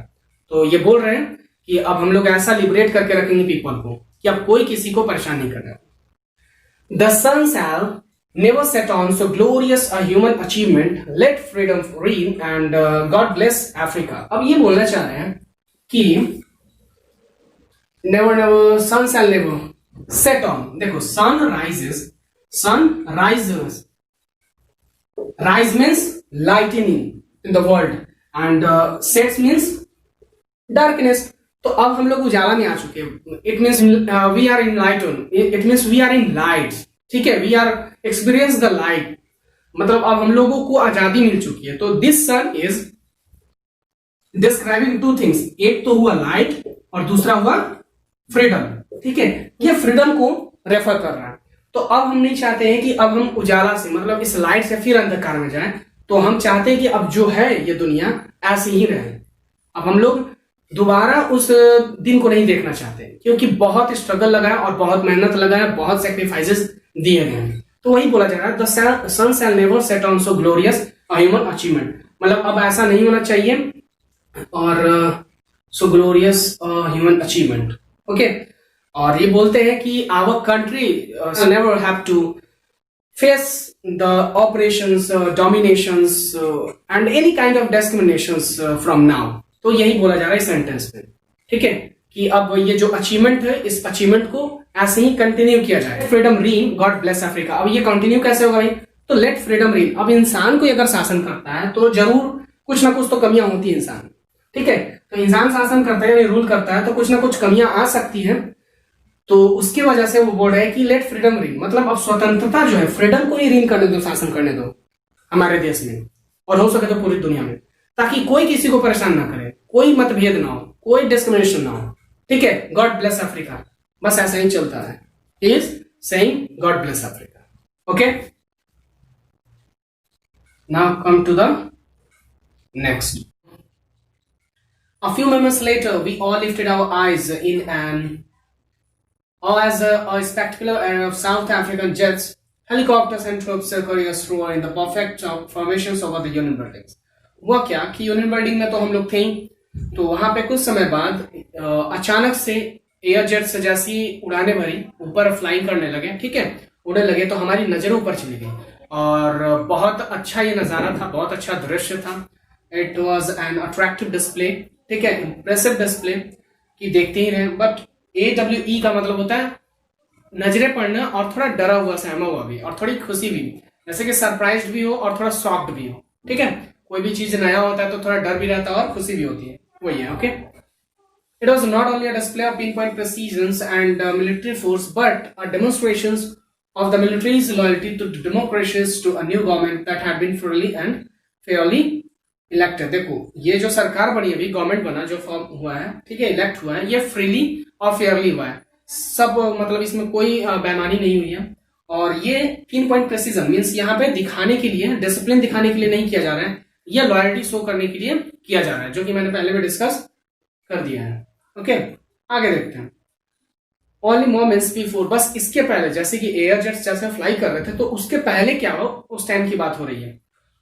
तो ये बोल रहे हैं कि अब हम लोग ऐसा लिबरेट करके रखेंगे पीपल को कि अब कोई किसी को परेशान नहीं करना। The sun shall never set on so glorious a human achievement. Let freedom reign and God bless Africa. अब ये बोलना चाह रहे हैं कि never never sun shall never set on. देखो, sun rises, rise means lightening in the world and sets means darkness. तो अब हम लोग उजाला में आ चुके हैं। It means we are in light on. It means we are in light. ठीक है, we are experience the light, मतलब अब हम लोगों को आजादी मिल चुकी है। तो this sun is describing two things, एक तो हुआ लाइट और दूसरा हुआ फ्रीडम। ठीक है, ये फ्रीडम को रेफर कर रहा है। तो अब हम नहीं चाहते हैं कि अब हम उजाला से, मतलब इस लाइट से फिर अंधकार में जाएं, तो हम चाहते हैं कि अब जो है ये दुनिया ऐसी ही रहे। अब हम लोग दोबारा उस दिन को नहीं देखना चाहते, क्योंकि बहुत स्ट्रगल लगा है और बहुत मेहनत लगा है, बहुत सेक्रीफाइसेस दिए गए हैं। तो वही बोला जा रहा है, the sun shall never set on so glorious a human achievement, मतलब अब ऐसा नहीं होना चाहिए, और so glorious human achievement. Okay, और ये बोलते हैं कि our country never have to face the operations, dominations and any kind of discriminations from now. तो यही बोला जा रहा है इस सेंटेंस में। ठीक है, कि अब ये जो अचीवमेंट है, इस अचीवमेंट को ऐसे ही कंटिन्यू किया जाए। Freedom reign, God bless Africa. अब ये कंटिन्यू कैसे होगा भाई? तो लेट फ्रीडम रीन। अब इंसान को अगर शासन करता है तो जरूर कुछ ना कुछ तो कमियां होती है इंसान। ठीक है, तो इंसान शासन करता है, रूल करता है, तो कुछ ना कुछ कमियां आ सकती हैं। तो उसकी वजह से वो बोल रहे हैं कि लेट फ्रीडम रीन, मतलब अब स्वतंत्रता जो है, फ्रीडम को ही रीन करने दो, शासन करने दो हमारे देश में, और हो सके तो पूरी दुनिया में, ताकि कोई किसी को परेशान ना करे, कोई मतभेद ना हो, कोई डिस्क्रिमिनेशन ना हो। ठीक है, गॉड ब्लेस अफ्रीका, बस ऐसा ही चलता है। Is saying God bless Africa. Okay, now come to the next. A few moments later, we all lifted our eyes in an as a spectacular array of South African jets helicopters and troops couriers through in the perfect formations over the Union buildings. हुआ क्या कि union building में तो हम लोग थे ही, तो वहां पे कुछ समय बाद अचानक से एयर जेट से जैसी उड़ाने भरी ऊपर फ्लाइंग करने लगे, ठीक है, उड़ने लगे, तो हमारी नजरें ऊपर चली गई और बहुत अच्छा ये नजारा था, बहुत अच्छा दृश्य था. It was an attractive display, ठीक है, इंप्रेसिव डिस्प्ले कि देखते ही रहे. बट AWE का मतलब होता है नजरें पड़ना और थोड़ा डरा हुआ, सहमा हुआ भी, और थोड़ी खुशी भी, जैसे कि सरप्राइज्ड भी हो और थोड़ा शॉक्ड भी हो, ठीक है. कोई भी चीज नया होता है तो थोड़ा डर भी रहता है और खुशी भी होती है, वही है. Okay, it was not only a display of pinpoint precisions and military force but a demonstrations of the military's loyalty to the democracies to a new government that had been freely and fairly elected. देखो ये जो सरकार बनी, अभी government बना, जो form हुआ है, ठीक है, इलेक्ट हुआ है, ये फ्रीली और फेयरली हुआ है. सब मतलब इसमें कोई बेईमानी नहीं हुई है. और ये pinpoint precision मीन्स यहाँ पे दिखाने के लिए, डिसिप्लिन दिखाने के लिए नहीं किया जा रहा है, ये लॉयल्टी शो करने के लिए किया जा रहा है, जो कि मैंने पहले भी डिस्कस कर दिया है. ओके, आगे देखते हैं. ओनली मोमेंट्स बिफोर, बस इसके पहले, जैसे कि एयर जेट्स जैसे फ्लाई कर रहे थे, तो उसके पहले क्या हो, उस टाइम की बात हो रही है.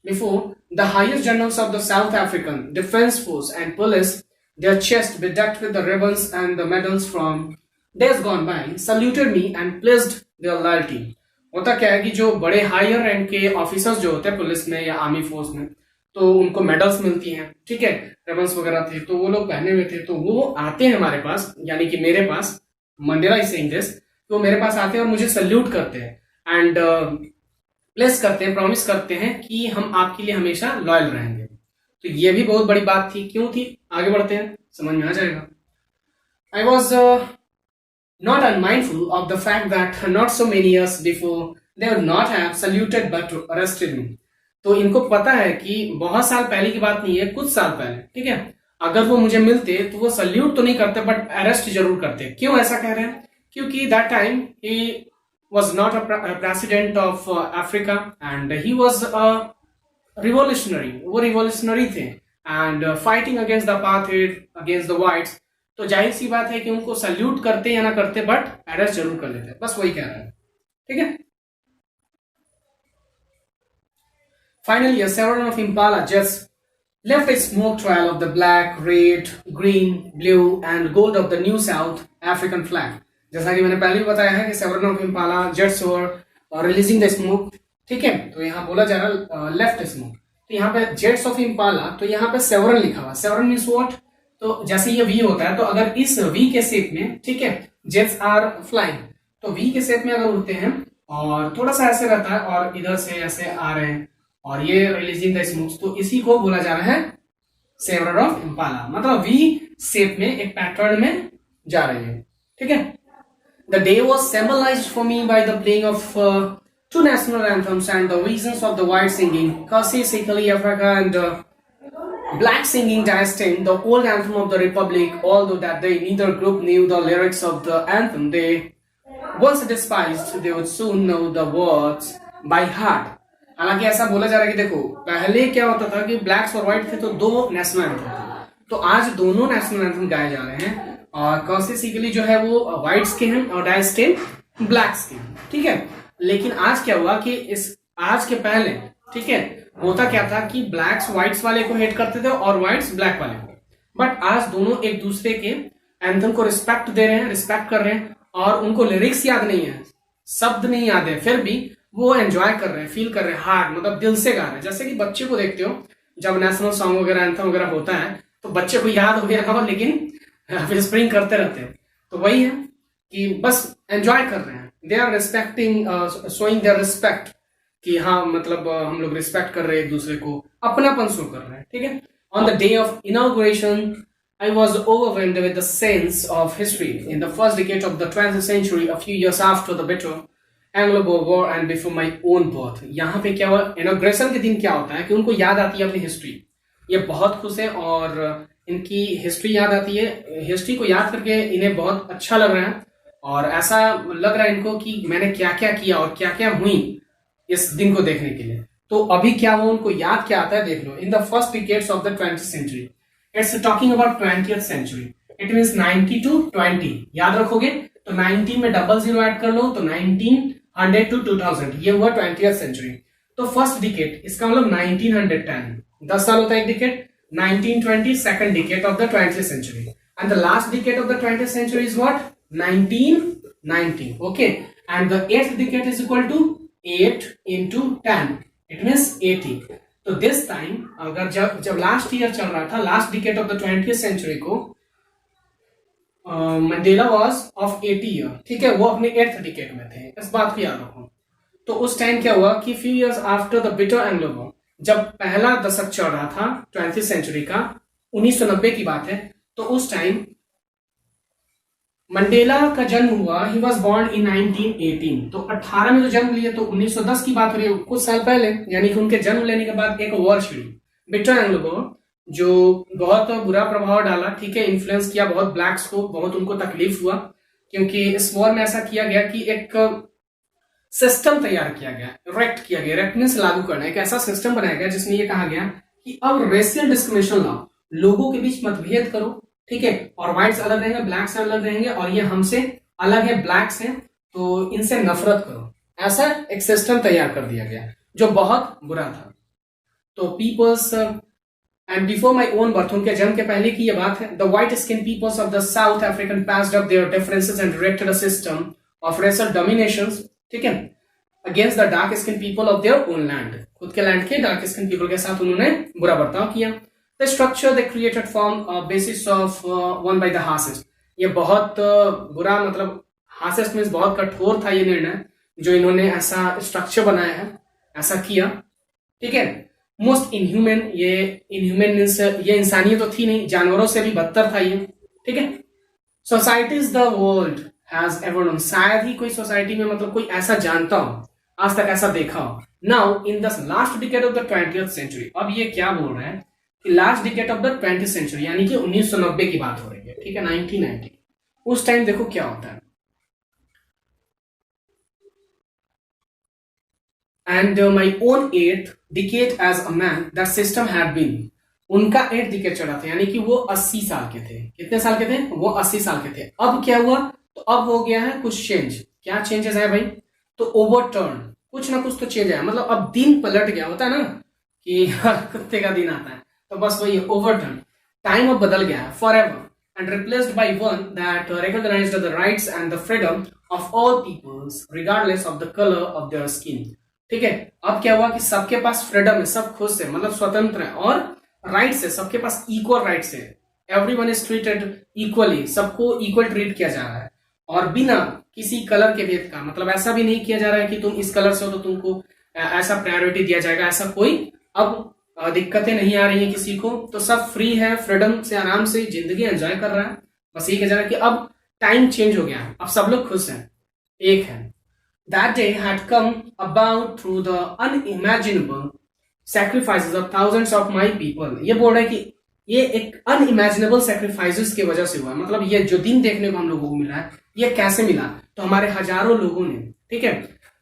Before the highest generals of the South African defence force and police, their chest bedecked with the ribbons and the medals from days gone by, saluted me and pledged their loyalty. होता क्या है कि जो बड़े higher rank के officers जो होते हैं पुलिस में या आर्मी फोर्स में, तो उनको मेडल्स मिलती हैं, ठीक है, रिबन्स वगैरह थे, तो वो लोग पहने हुए थे, तो वो आते हैं हमारे पास, यानी कि मेरे पास, मंडेला इज सेइंग दिस, तो मेरे पास आते हैं और मुझे सल्यूट करते हैं एंड प्लेस करते हैं, प्रॉमिस करते हैं कि हम आपके लिए हमेशा लॉयल रहेंगे. तो ये भी बहुत बड़ी बात थी. क्यों थी, आगे बढ़ते हैं, समझ में आ जाएगा. I was not unmindful of the fact that not so many years before they would not have saluted but arrested me. तो इनको पता है कि बहुत साल पहले की बात नहीं है, कुछ साल पहले, ठीक है, अगर वो मुझे मिलते तो वो सल्यूट तो नहीं करते बट अरेस्ट जरूर करते. क्यों ऐसा कह रहे हैं, क्योंकि that time he was not a president of Africa and he was a revolutionary. वो रिवोल्यूशनरी थे and fighting against the apartheid, against the whites. तो जाहिर सी बात है कि उनको सल्यूट करते या ना करते बट अरेस्ट जरूर कर लेते. बस वही कह रहे हैं, ठीक है. Finally, a several of Impala jets left a smoke trail of the black, red, green, blue and gold of the New South African flag. जैसा कि मैंने पहले भी बताया है कि several of Impala jets were releasing the smoke, ठीक है. तो यहाँ बोला जा रहा लेफ्ट स्मोक, तो यहाँ पे जेट्स ऑफ इम्पाला, तो यहाँ पे सेवरल लिखा हुआ. सेवरल मीन्स व्हाट, तो जैसे ये वी होता है, तो अगर इस वी के शेप में, ठीक है, जेट्स आर फ्लाइंग, तो वी के शेप में अगर उड़ते हैं और थोड़ा सा ऐसे रहता है और इधर से ऐसे आ रहे हैं और ये रिलीजिंग द स्मोक्स, तो इसी को बोला जा रहा है सेवरल ऑफ इम्पाला. मतलब वी शेप में एक पैटर्न में जा रहे हैं, ठीक है. The day was symbolised for me by the playing of two national anthems and the visions of the white singing Kasi Sikali Africa and black singing Daistin, the old anthem of the Republic, although that they neither group knew the lyrics of the anthem they once despised, they would soon know the words by heart. हालांकि ऐसा बोला जा रहा है कि देखो पहले क्या होता था कि ब्लैक्स और व्हाइट थे तो दो नेशनल एंथम थे, तो आज दोनों नेशनल एंथम गाए जा रहे हैं और कौसी सिकली जो है वो व्हाइट्स के हैं और डाइस्टेन ब्लैक्स के हैं, ठीक है. लेकिन आज क्या हुआ कि इस आज के पहले, ठीक है, होता क्या था कि ब्लैक्स व्हाइट्स वाले को हेट करते थे और व्हाइट्स ब्लैक वाले को, बट आज दोनों एक दूसरे के एंथम को रिस्पेक्ट दे रहे हैं, रिस्पेक्ट कर रहे हैं और उनको लिरिक्स याद नहीं है, शब्द नहीं याद है, फिर भी वो एंजॉय कर रहे हैं, फील कर रहे हैं, हार्ड मतलब दिल से गा रहे हैं. जैसे कि बच्चे को देखते हो जब नेशनल सॉन्ग वगैरह एंथम वगैरह होता है तो बच्चे को याद हो गया ना हो, लेकिन स्प्रिंग करते रहते हैं. तो वही है कि बस एंजॉय कर रहे हैं, they are respecting, showing their respect कि हाँ मतलब हम लोग रिस्पेक्ट कर रहे हैं एक दूसरे को, अपनापन शो कर रहे हैं, ठीक है. On the day of inauguration I was overwhelmed with the sense of history in the first decade of the 20th century, a few years after the bitter Anglo-Boer War and before my own birth. यहाँ पे क्या हुआ, inauguration के दिन क्या होता है कि उनको याद आती है अपनी हिस्ट्री, ये बहुत खुश है और इनकी हिस्ट्री याद आती है. हिस्ट्री को याद करके इन्हें बहुत अच्छा लग रहा है और ऐसा लग रहा है इनको कि मैंने क्या क्या किया और क्या क्या हुई इस दिन को देखने के लिए. तो अभी क्या हुआ उनको याद क्या आता है देख लो. In the first decades of the 20th century, it's talking about 20th century, it means 90 to 20. याद रखोगे तो 19 में 00 ऐड कर लो तो 19 100 to 2000, ये हुआ 20th सेंचुरी। तो फर्स्ट डिकेड इसका मतलब 1910, 10 साल होता है एक decade. 1920 second decade of the 20th century, and the last decade of the 20th century is what, 1990। Okay, and the 8th decade is equal to 8 into 10, it means 80। तो this time अगर जब last year चल रहा था, last decade of the 20th century को, Mandela was of 80 year, ठीक है, वो अपने 8th डिकेड में थे, इस बात को याद रखो। तो उस टाइम क्या हुआ कि few years after the bitter Anglo war, जब पहला दशक चल रहा था 20th सेंचुरी का, 1990 की बात है, तो उस टाइम मंडेला का जन्म हुआ। ही वॉज बॉर्न इन 1918, तो 18 में जो जन्म लिए, तो 1910 की बात हो रही है, कुछ साल पहले, यानी कि उनके जन्म लेने के बाद एक वॉर छिड़ी, बिटर एंग्लो वॉर, जो बहुत बुरा प्रभाव डाला, ठीक है, इन्फ्लुएंस किया बहुत ब्लैक्स को, बहुत उनको तकलीफ हुआ, क्योंकि इस वॉर में ऐसा किया गया कि एक सिस्टम तैयार किया गया, इरेक्ट किया गया, इरेक्ट मींस लागू करना, एक ऐसा सिस्टम बनाया गया जिसमें ये कहा गया कि अब रेशियल डिस्क्रिमिनेशन लाओ, लोगों के बीच मतभेद करो, ठीक है, और व्हाइट्स अलग रहेंगे, ब्लैक्स अलग रहेंगे, और ये हमसे अलग है, ब्लैक्स हैं, तो इनसे नफरत करो, ऐसा एक सिस्टम तैयार कर दिया गया जो बहुत बुरा था। तो peoples and before my own birth, उनके जन्म के पहले की ये बात है, the white skin peoples of the South African passed up their differences and directed a system of racial dominations, ठीक है, against the dark skin people of their own land, खुद के लैंड के डार्क स्किन पीपल के साथ उन्होंने बुरा बर्ताव किया। The structure they created form basis of one by the harshest, ये बहुत बुरा, मतलब हार्सेस्ट मींस बहुत कठोर था ये निर्णय जो इन्होंने ऐसा स्ट्रक्चर बनाया है, ऐसा किया, ठीक है। मोस्ट इनह्यूमन, ये इनह्यूमन मींस ये इंसानियत तो थी नहीं, जानवरों से भी बदतर था ये, ठीक है। Societies the world has ever known, शायद ही कोई सोसाइटी में मतलब कोई ऐसा जानता हो, आज तक ऐसा देखा हो। Now in the last decade of the 20th century, अब ये क्या बोल रहे हैं कि last decade of the 20th century, यानी कि 1990 की बात हो रही है, ठीक है, 1990। उस टाइम देखो क्या होता है, and my own 8th decade as a man that system had been, उनका 8th decade चला था, यानी कि वो 80 साल के थे। कितने साल के थे वो? 80 साल के थे। अब क्या हुआ, तो अब हो गया है कुछ चेंज। क्या चेंजेस है भाई? तो ओवरटर्न, कुछ ना कुछ तो चेंज है, मतलब अब दिन पलट गया, होता है ना कि कुत्ते का दिन आता है, तो बस वही ओवरटर्न, टाइम अब बदल गया है for ever, and replaced by one that recognized the rights and the freedom of all peoples regardless of the color of their skin, ठीक है। अब क्या हुआ कि सबके पास फ्रीडम है, सब खुश है, मतलब स्वतंत्र है, और राइट्स है, सबके पास इक्वल राइट्स है, एवरीवन इज ट्रीटेड इक्वली, सबको इक्वल ट्रीट किया जा रहा है, और बिना किसी कलर के भेद का, मतलब ऐसा भी नहीं किया जा रहा है कि तुम इस कलर से हो तो तुमको ऐसा प्रायोरिटी दिया जाएगा, ऐसा कोई अब दिक्कतें नहीं आ रही है किसी को, तो सब फ्री है, फ्रीडम से आराम से जिंदगी एंजॉय कर रहा है। बस ये कह जा रहा है कि अब टाइम चेंज हो गया है, अब सब लोग खुश हैं, एक है। That day had come about through the unimaginable sacrifices of thousands of my people. ये बोल रहा है कि ये एक unimaginable sacrifices की वजह से हुआ, मतलब ये जो दिन देखने को हम लोगों को मिला है, ये कैसे मिला? तो हमारे हजारों लोगों ने, ठीक है,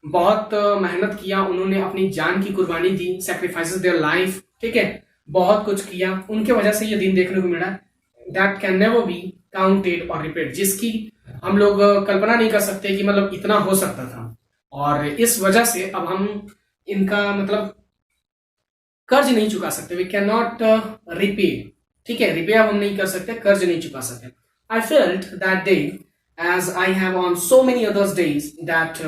बहुत मेहनत किया, उन्होंने अपनी जान की कुर्बानी दी, sacrifices their life, ठीक है, बहुत कुछ किया, उनके वजह से ये दिन देखने को मिला। That can never be counted or repeated, जिसकी हम लोग कल्पना नहीं कर सकते कि मतलब इतना हो सकता था, और इस वजह से अब हम इनका मतलब कर्ज नहीं चुका सकते, वी कैन नॉट रिपे, ठीक है, रिपे अब हम नहीं कर सकते, कर्ज नहीं चुका सकते। I felt that day as I have on so many others days that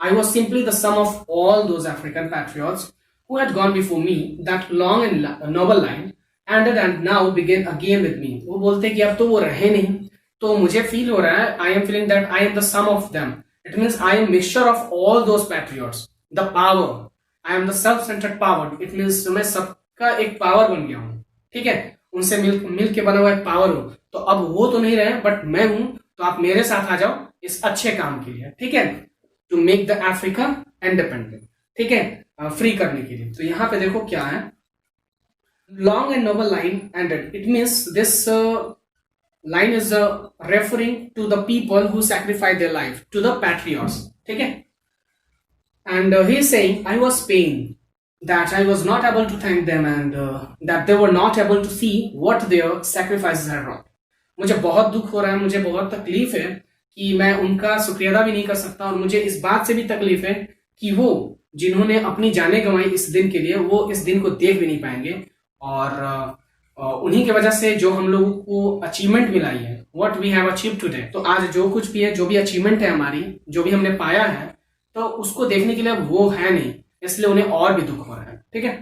I was simply the sum of all those African patriots who had gone before me, that long and noble line ended and now begin again with me. वो बोलते कि अब तो वो रहे नहीं, तो मुझे फील हो रहा है, I am feeling that I am the sum of them, it means I am mixture of all those patriots, the power, I am the self centered power, it means मैं सबका एक पावर बन गया हूं, ठीक है, उनसे मिल के बना हुआ एक पावर हूं। तो अब वो तो नहीं रहे, बट मैं हूं, तो आप मेरे साथ आ जाओ इस अच्छे काम के लिए, ठीक है, to make the Africa independent, ठीक है, फ्री करने के लिए। तो यहां पे देखो क्या है, long and noble line ended, it means this line is referring to the people who sacrificed their life, to the patriots, ठीक है, and he is saying I was pained that I was not able to thank them and that they were not able to see what their sacrifices had wrought. मुझे बहुत दुख हो रहा है, मुझे बहुत तकलीफ है कि मैं उनका शुक्रिया अदा भी नहीं कर सकता, और मुझे इस बात से भी तकलीफ है कि वो जिन्होंने अपनी जानें गंवाई इस दिन के लिए, वो इस दिन को देख भी नहीं पाएंगे। और उन्हीं की वजह से जो हम लोगों को अचीवमेंट मिलाई है, what we have achieve today, तो आज जो कुछ भी है, जो भी अचीवमेंट है हमारी, जो भी हमने पाया है, तो उसको देखने के लिए वो है नहीं, इसलिए उन्हें और भी दुख हो रहा है। ठीक है।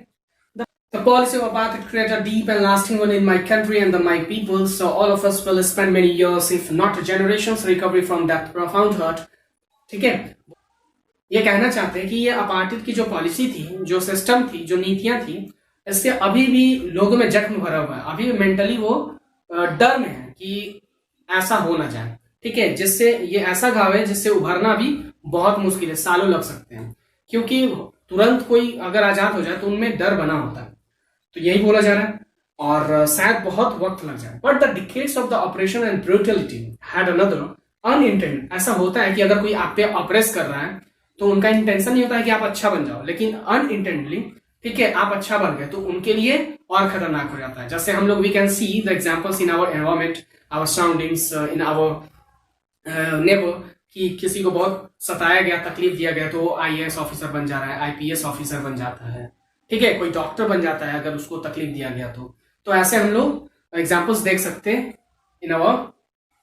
The policy of apartheid created a deep and lasting one in my country and my people, so all of us will spend many years, if not generations, recovery from that profound hurt. ठीक है। ये कहना चाहते हैं कि ये अपार्टिड की जो पॉलिसी थी, जो सिस्टम थी, जो नीतियां थी, इससे अभी भी लोगों में जख्म भरा हुआ है। अभी मेंटली वो डर में है कि ऐसा हो ना जाए। ठीक है। जिससे ये ऐसा घाव है जिससे उभरना भी बहुत मुश्किल है, सालों लग सकते हैं, क्योंकि तुरंत कोई अगर आजाद हो जाए तो उनमें डर बना होता है। तो यही बोला जा रहा है, और शायद बहुत वक्त लग जाए। But the decades of the operation and brutality had another unintended. ऐसा होता है कि अगर कोई आप पे ऑपरेस कर रहा है तो उनका इंटेंशन नहीं होता है कि आप अच्छा बन जाओ, लेकिन अनइंटेंडली, ठीक है, आप अच्छा बन गए तो उनके लिए और खतरनाक हो जाता है। जैसे हम लोग we can see the examples in our environment, our surroundings, in our neighbour, कि किसी को बहुत सताया गया, तकलीफ दिया गया, तो वो आईएएस ऑफिसर बन जा रहा है, आईपीएस ऑफिसर बन जाता है। ठीक है। कोई डॉक्टर बन जाता है अगर उसको तकलीफ दिया गया तो ऐसे हम लोग एग्जांपल्स देख सकते हैं इन आवर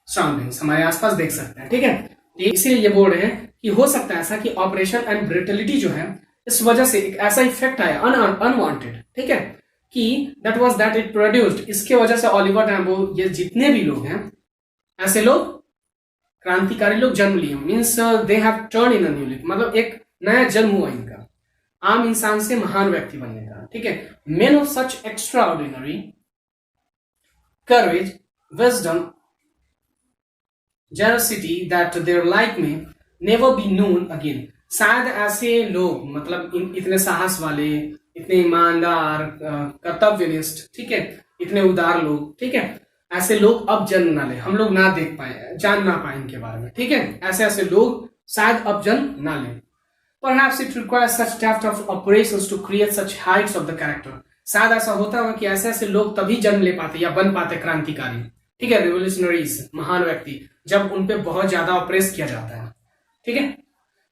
सराउंडिंग्स, हमारे आसपास देख सकते हैं। ठीक है। इसीलिए ये बोल रहे हैं कि हो सकता है ऐसा कि ऑपरेशन एंड ब्रूटलिटी जो है, इस वजह से एक ऐसा इफेक्ट आया अनवांटेड, ठीक है, कि that was that it produced, इसके वजह से ओलिवर टैम्बो, ये जितने भी लोग हैं, ऐसे लोग क्रांतिकारी लोग जन्म लिए, means they have turn in a new leaf, मतलब एक नया जन्म हुआ इनका, आम इंसान से महान व्यक्ति बनने का। ठीक है। Men of such extraordinary courage, wisdom, generosity that their like may never be known again. शायद ऐसे लोग, मतलब इतने साहस वाले, इतने ईमानदार, कर्तव्यनिष्ठ, ठीक है, इतने उदार लोग, ठीक है, ऐसे लोग अब जन्म ना ले, हम लोग ना देख पाए, जान ना पाए इनके बारे में। ठीक है। ऐसे लोग शायद अब जन्म ना ले। Perhaps it requires such depth of operations to create such heights of the character. शायद ऐसा होता है कि ऐसे लोग तभी जन्म ले पाते या बन पाते क्रांतिकारी, ठीक है, रिवोल्यूशनरीज, महान व्यक्ति, जब उन पे बहुत ज्यादा ऑपरेस किया जाता है। ठीक है।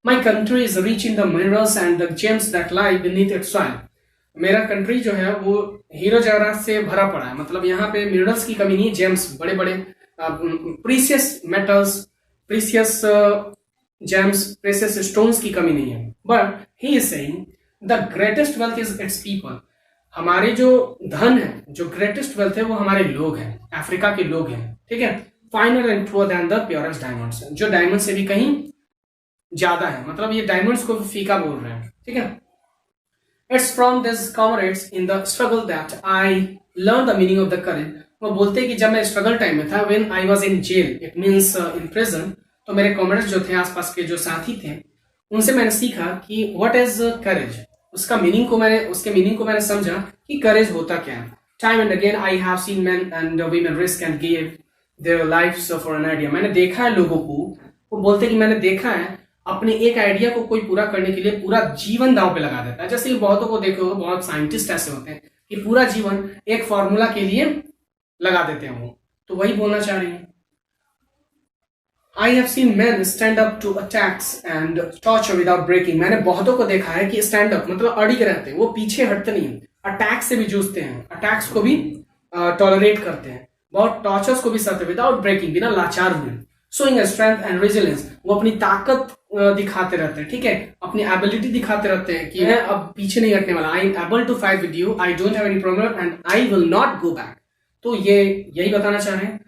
My country is rich in the minerals and the gems that lie beneath its soil. मेरा कंट्री जो है वो हीरो जवाहरात से भरा पड़ा है, मतलब यहाँ पे मिनरल्स की कमी नहीं, जेम्स, बड़े बड़े precious metals, precious James, precious stones की कमी नहीं है। But he is saying the greatest wealth is it's people. हमारे जो धन है, जो ग्रेटेस्ट वेल्थ है, वो हमारे लोग हैं, अफ्रीका के लोग हैं। ठीक है। Finer and truer than the purest diamonds, जो डायमंड से भी कहीं ज्यादा है, मतलब ये डायमंड्स को फीका बोल रहे हैं। ठीक है। It's from this comrades in the struggle that I learn the meaning of the courage. वो बोलते हैं कि जब मैं स्ट्रगल टाइम में था, when I was in jail, it means in prison, तो मेरे कॉमरेड्स जो थे, आसपास के जो साथी थे, उनसे मैंने सीखा कि व्हाट इज करेज, उसके मीनिंग को मैंने समझा कि करेज होता क्या है। Time and again I have seen main and women risk and give their lives for an idea. मैंने देखा है लोगों को, वो बोलते कि मैंने देखा है अपने एक आइडिया को कोई पूरा करने के लिए पूरा जीवन दांव पे लगा देता है। जैसे बहुतों को देखो, बहुत साइंटिस्ट ऐसे होते हैं कि पूरा जीवन एक फॉर्मूला के लिए लगा देते हैं वो, तो वही बोलना चाह रही है। I have seen men stand up to attacks and torture without breaking. मैंने बहुतों को देखा है कि स्टैंड अप मतलब अड़िग रहते हैं, वो पीछे हटते नहीं, अटैक से भी जूझते हैं, अटैक्स को भी टॉलरेट करते हैं, बहुत टॉर्चर्स को भी सहते विदाउट ब्रेकिंग, बिना लाचार हुए, शोइंग स्ट्रेंथ एंड रेजिलियंस। वो अपनी ताकत दिखाते रहते हैं, ठीक है, अपनी एबिलिटी दिखाते रहते हैं कि मैं अब पीछे नहीं हटने वाला, I am able to fight with you, I don't have any problem and I will not go back. तो ये यही बताना चाह रहे हैं।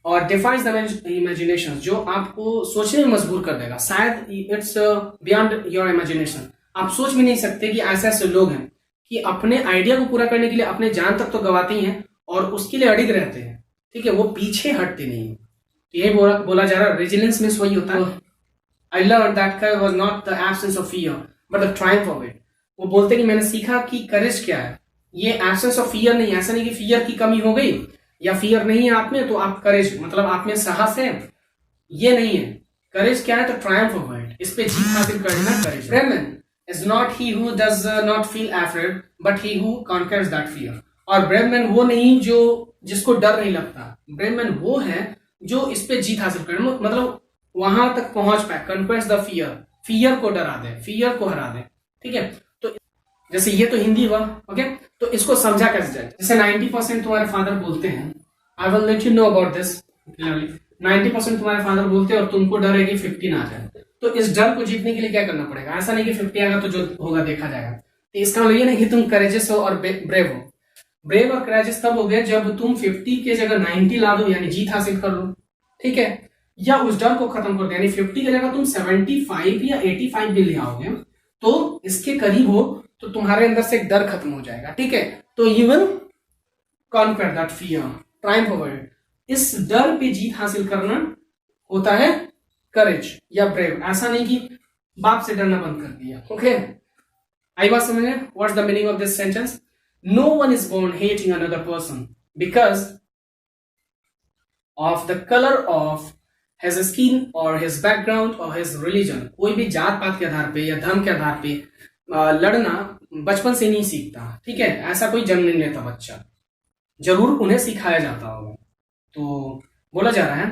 और डिफाइज द इमेजिनेशन, जो आपको सोचने में मजबूर कर देगा। शायद इट्स बियॉन्ड योर इमेजिनेशन, आप सोच भी नहीं सकते कि ऐसे ऐसे लोग हैं कि अपने आइडिया को पूरा करने के लिए अपने जान तक तो गवाते ही हैं और उसके लिए अड़िग रहते हैं। ठीक है। वो पीछे हटते नहीं। तो यही बोला जा रहा है, रेजिलियंस में वही होता है। I learn that courage was not the absence of fear but the Triumph of it. वो बोलते कि मैंने सीखा कि करेज क्या है, ये एब्सेंस ऑफ फियर नहीं। ऐसा नहीं कि फियर की कमी हो गई या फियर नहीं है आप में तो आप करेज, मतलब आप में साहस है, ये नहीं है। करेज क्या है? तो ट्रायम्फ ऑफ इट, इस पे जीत हासिल करना courage. Brave man is not he who does not feel afraid but he who conquers that fear. और ब्रेव मैन वो नहीं जो जिसको डर नहीं लगता, ब्रेव मैन वो है जो इस पे जीत हासिल करे, मतलब वहां तक पहुंच पाए, कन्क्वेस्ट द फियर, फियर को डरा दे, फियर को हरा दे, ठीक है। तो जैसे ये तो हिंदी हुआ, ओके। तो इसको समझा कैसे जाए, जैसे 90% तुम्हारे फादर बोलते हैं, I will let you know about this clearly. 90% तुम्हारे फादर बोलते हैं और तुमको डर है कि 15 आ जाए, तो इस डर को जीतने के लिए क्या करना पड़ेगा? ऐसा नहीं कि 50 आएगा तो जो होगा देखा जाएगा। तो इसका मतलब ये नहीं कि तुम करेजियस हो और ब्रेव हो। ब्रेव और करेजियस तब हो गया जब तुम 50 के जगह 90 ला दो, यानी जीत हासिल कर लो, ठीक है। या उस डर को खत्म कर दो, यानी 50 की जगह तुम 75 या 85 भी ले आओगे, तो इसके करीब हो, तो तुम्हारे अंदर से एक डर खत्म हो जाएगा, ठीक है। तो you will conquer that fear, Triumph over it. इस डर पे जीत हासिल करना होता है करेज या ब्रेव। ऐसा नहीं कि बाप से डरना बंद कर दिया, ओके। आई बात समझ में? What's the meaning of this sentence? No one is born hating another person because of the colour of his skin और हिज बैकग्राउंड और हिज रिलीजन। कोई भी जात पात के आधार पे या धर्म के आधार पे लड़ना बचपन से नहीं सीखता, ठीक है। ऐसा कोई जन्म नहीं लेता बच्चा, जरूर उन्हें सिखाया जाता होगा। तो बोला जा रहा है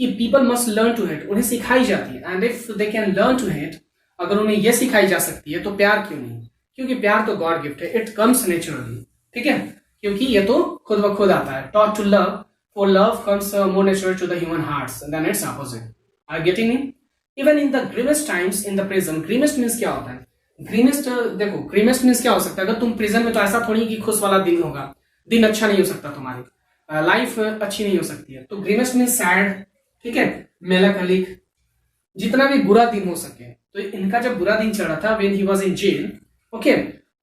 कि people must learn to hate, उन्हें सिखाई जाती है। And if they can learn to hate, अगर उन्हें यह सिखाई जा सकती है तो प्यार क्यों नहीं? क्योंकि प्यार तो गॉड गिफ्ट है, इट कम्स नेचुरली, ठीक है। क्योंकि ये तो खुद ब खुद आता है। Taught to love, for love comes more natural to the human hearts than its opposite. Are you getting me? Even in the grimmest times in the prison, grimmest means क्या होता है? ग्रीमेस्ट, देखो ग्रीमेस्ट मीन्स क्या हो सकता है? अगर तुम प्रिजन में, तो ऐसा थोड़ी कि खुश वाला दिन होगा, दिन अच्छा नहीं हो सकता, तुम्हारी लाइफ अच्छी नहीं हो सकती है। तो ग्रीमेस्ट मीन्स सैड, ठीक है, मेलांकोलिक, जितना भी बुरा दिन हो सके। तो इनका जब बुरा दिन चल रहा था, when he was in jail, okay,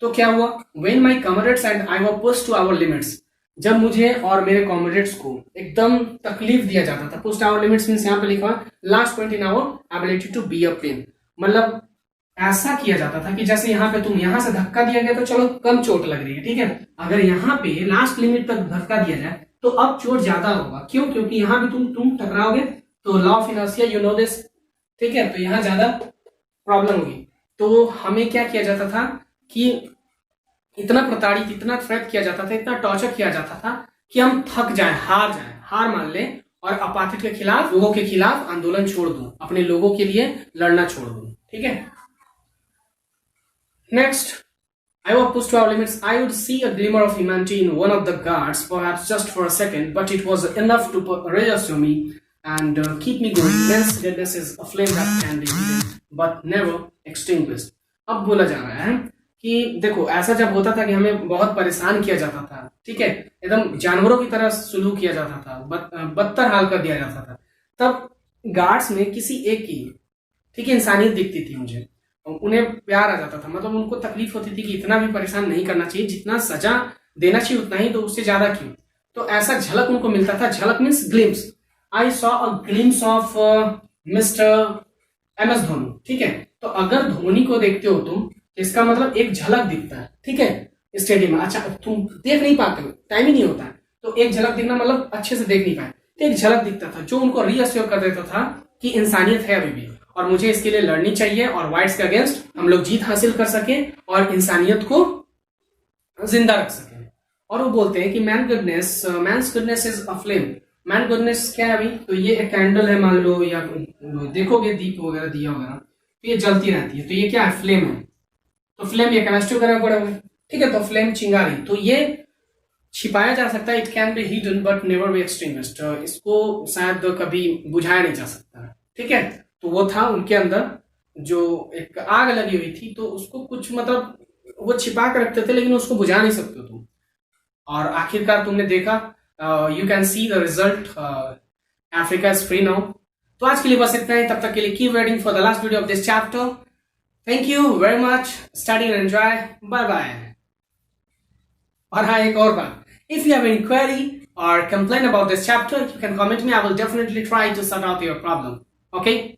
तो क्या हुआ? When my comrades and I were pushed to our limits, जब मुझे और मेरे कॉमरेड्स को एकदम तकलीफ दिया जाता था। पुश्ड आवर लिमिट्स मीन्स यहाँ पे लिखा last point in our ability to be a pen, मतलब ऐसा किया जाता था कि जैसे यहाँ पे तुम यहां से धक्का दिया गया तो चलो कम चोट लग रही है, ठीक है। अगर यहाँ पे लास्ट लिमिट तक धक्का दिया जाए तो अब चोट ज्यादा होगा। क्यों? क्योंकि यहाँ भी तुम टकराओगे, तो law of inertia, you know this, ठीक है। तो यहाँ ज्यादा प्रॉब्लम होगी। तो हमें क्या किया जाता था कि इतना प्रताड़ित, इतना थ्रेट किया जाता था, इतना टॉर्चर किया जाता था कि हम थक जाए, हार मान ले और अपाथित के खिलाफ, लोगों के खिलाफ आंदोलन छोड़ दूं, अपने लोगों के लिए लड़ना छोड़ दूं, ठीक है। Next, I was pushed to our limits. I would see a glimmer of humanity in one of the guards, perhaps just for a second, but it was enough to reassure me and keep me going. Dense deadness is a flame that can be hidden, but never extinguished. अब बोला जा रहा है कि देखो, ऐसा जब होता था कि हमें बहुत परेशान किया जाता था, ठीक है, एकदम जानवरों की तरह सुलूक किया जाता था, बदतर हाल कर दिया जाता था, तब गार्ड्स में किसी एक की, ठीक है, इंसानियत दिखती थी मुझे, उन्हें प्यार आ जाता था। मतलब उनको तकलीफ होती थी कि इतना भी परेशान नहीं करना चाहिए, जितना सजा देना चाहिए उतना ही, तो उससे ज्यादा क्यों? तो ऐसा झलक उनको मिलता था। झलक means glimpse. I saw a glimpse of mister M S Dhoni, ठीक है। तो अगर धोनी को देखते हो तुम, इसका मतलब एक झलक दिखता है, ठीक है, स्टेडियम में। अच्छा, तुम देख नहीं पाते हो, टाइम ही नहीं होता है, तो एक झलक दिखना मतलब अच्छे से देख नहीं पाए, तो एक झलक दिखता था जो उनको रीअश्योर कर देता था कि इंसानियत है अभी भी, और मुझे इसके लिए लड़नी चाहिए, और व्हाइट्स के अगेंस्ट हम लोग जीत हासिल कर सके और इंसानियत को जिंदा रख सके। और वो बोलते हैं कि man's goodness is a flame. Man goodness क्या है अभी? तो ये एक कैंडल है मान लो, या देखोगे दीप वगैरह, दिया वगैरह, तो ये जलती रहती है, तो ये क्या है? फ्लेम है। तो फ्लेम ये केमिस्ट्री करना पड़ेगा, ठीक है। तो फ्लेम चिंगारी, तो ये छिपाया जा सकता है, it can be hidden but never be extinguished, इसको शायद कभी बुझाया नहीं जा सकता, ठीक है। तो वो था उनके अंदर जो एक आग लगी हुई थी, तो उसको कुछ मतलब वो छिपा कर रखते थे, लेकिन उसको बुझा नहीं सकते तुम। और आखिरकार तुमने देखा, you can see the result, Africa is free now. तो आज के लिए बस इतना ही, तब तक के लिए keep waiting for the last video of this chapter. Thank you very much, study and enjoy, bye bye. और हाँ, एक और बात, if you have any query or complain about this chapter, you can comment me. I will definitely try to sort out your problem. Okay?